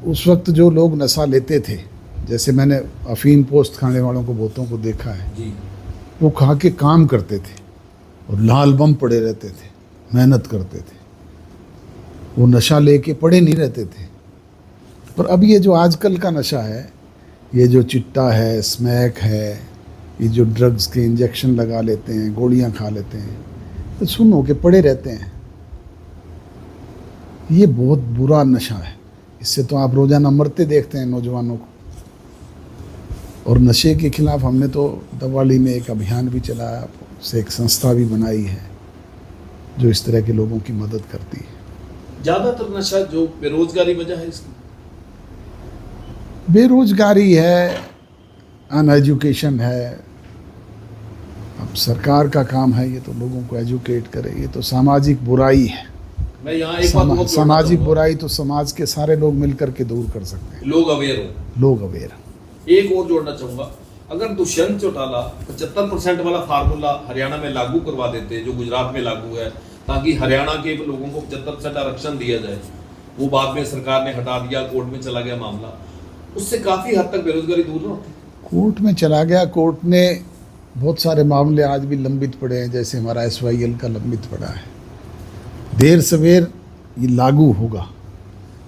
उस वक्त जो लोग नशा लेते थे, जैसे मैंने अफीम पोस्त खाने वालों को बहुतों को देखा है जी। वो खा के काम करते थे और लाल बम पड़े रहते थे, मेहनत करते थे। वो नशा लेके पड़े नहीं रहते थे। पर अब ये जो आजकल का नशा है, ये जो चिट्टा है, स्मैक है, ये जो ड्रग्स के इंजेक्शन लगा लेते हैं, गोलियां खा लेते हैं, तो सुन हो के पड़े रहते हैं। ये बहुत बुरा नशा है। इससे तो आप रोज़ाना मरते देखते हैं नौजवानों को। और नशे के खिलाफ हमने तो दवाली में एक अभियान भी चलाया, से एक संस्था भी बनाई है जो इस तरह के लोगों की मदद करती है। ज्यादातर नशा जो बेरोजगारी वजह है इसकी, बेरोजगारी है, अनएजुकेशन है। अब सरकार का काम है ये तो लोगों को एजुकेट करे। ये तो सामाजिक बुराई है। मैं यहाँ एक बात और सामाजिक बुराई तो समाज के सारे लोग मिलकर के दूर कर सकते हैं। लोग अवेयर हो। लोग अवेयर। एक और जोड़ना चाहूंगा, अगर दुष्यंत चौटाला 75% वाला फार्मूला हरियाणा में लागू करवा देते जो गुजरात में लागू है, ताकि हरियाणा के लोगों को 75% आरक्षण दिया जाए, वो बाद में सरकार ने हटा दिया, कोर्ट में चला गया मामला, उससे काफी हद तक बेरोजगारी दूर ना होती। कोर्ट में चला गया, कोर्ट ने बहुत सारे मामले आज भी लंबित पड़े हैं, जैसे हमारा SYL का लंबित पड़ा है। देर सवेर ये लागू होगा।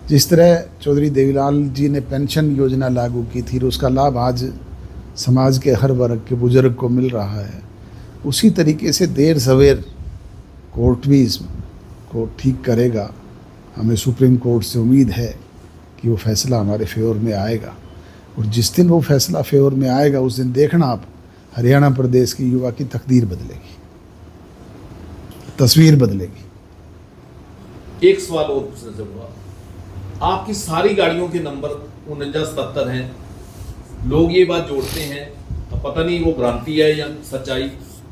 जिस तरह चौधरी देवीलाल जी ने पेंशन योजना लागू की थी, उसका लाभ आज समाज के हर वर्ग के बुजुर्ग को मिल रहा है, उसी तरीके से देर सवेर कोर्ट भी इसको ठीक करेगा। हमें सुप्रीम कोर्ट से उम्मीद है कि वो फैसला हमारे फेवर में आएगा। और जिस दिन वो फैसला फेवर में आएगा, उस दिन देखना आप, हरियाणा प्रदेश की युवा की तकदीर बदलेगी, तस्वीर बदलेगी। एक सवाल और पूछना चाहूंगा, आपकी सारी गाड़ियों के नंबर 4977 हैं। लोग ये बात जोड़ते हैं, अब पता नहीं वो भ्रांति है या सच्चाई,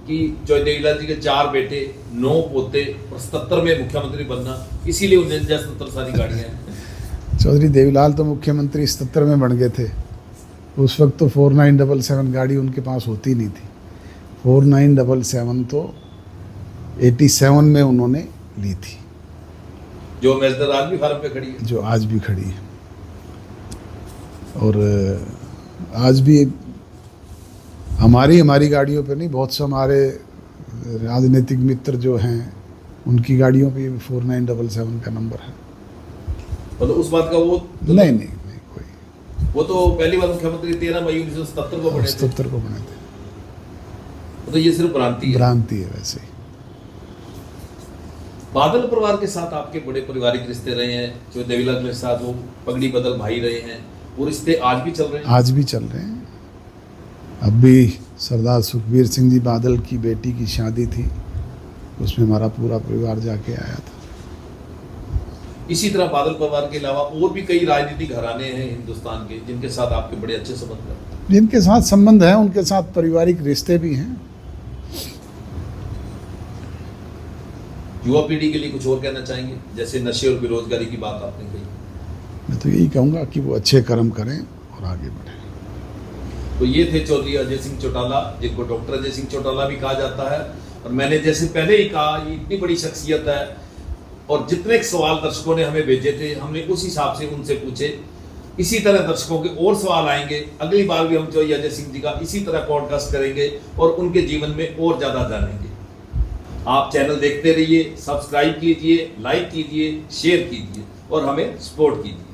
कि चौधरी देवीलाल जी के 4 बेटे, 9 पोते और 77 में मुख्यमंत्री बनना, इसीलिए 4977 सारी गाड़ियां हैं। चौधरी देवीलाल तो मुख्यमंत्री 77 में बन गए थे। उस वक्त तो 4977 गाड़ी उनके पास होती नहीं थी। 4977 तो 87 में उन्होंने ली थी, जो मैजदार आज भी फार्म पे खड़ी है, जो आज भी खड़ी है। और आज भी हमारी गाड़ियों पे नहीं, बहुत से हमारे राजनीतिक मित्र जो हैं उनकी गाड़ियों पे 4977 का नंबर है। मतलब उस बात का वो नहीं कोई। वो तो पहली बार मुख्यमंत्री 13 मई 1977 को बने थे। 77 को बने थे। तो ये सिर्फ भ्रांति है। भ्रांति है वैसे ही। बादल परिवार के साथ आपके बड़े पारिवारिक रिश्ते रहे हैं, जो देवीलाल के साथ वो पगड़ी बदल भाई रहे हैं, वो रिश्ते आज भी चल रहे हैं। आज भी चल रहे हैं। अब भी सरदार सुखबीर सिंह जी बादल की बेटी की शादी थी, उसमें हमारा पूरा परिवार जाके आया था। इसी तरह बादल परिवार के अलावा और भी कई राजनीतिक घराने हैं हिंदुस्तान के, जिनके साथ आपके बड़े अच्छे संबंध हैं। जिनके साथ संबंध है उनके साथ पारिवारिक रिश्ते भी हैं। युवा पीढ़ी के लिए कुछ और कहना चाहेंगे? जैसे नशे और बेरोजगारी की बात आपने कही, मैं तो यही कहूँगा कि वो अच्छे कर्म करें और आगे बढ़ें। तो ये थे चौधरी अजय सिंह चौटाला, जिनको डॉक्टर अजय सिंह चौटाला भी कहा जाता है। और मैंने जैसे पहले ही कहा, ये इतनी बड़ी शख्सियत है, और जितने सवाल दर्शकों ने हमें भेजे थे, हमने उस हिसाब से उनसे पूछे। इसी तरह दर्शकों के और सवाल आएंगे। अगली बार भी हम चौधरी अजय सिंह जी का इसी तरह पॉडकास्ट करेंगे और उनके जीवन में और ज़्यादा जानेंगे। आप चैनल देखते रहिए, सब्सक्राइब कीजिए, लाइक कीजिए, शेयर कीजिए और हमें सपोर्ट कीजिए।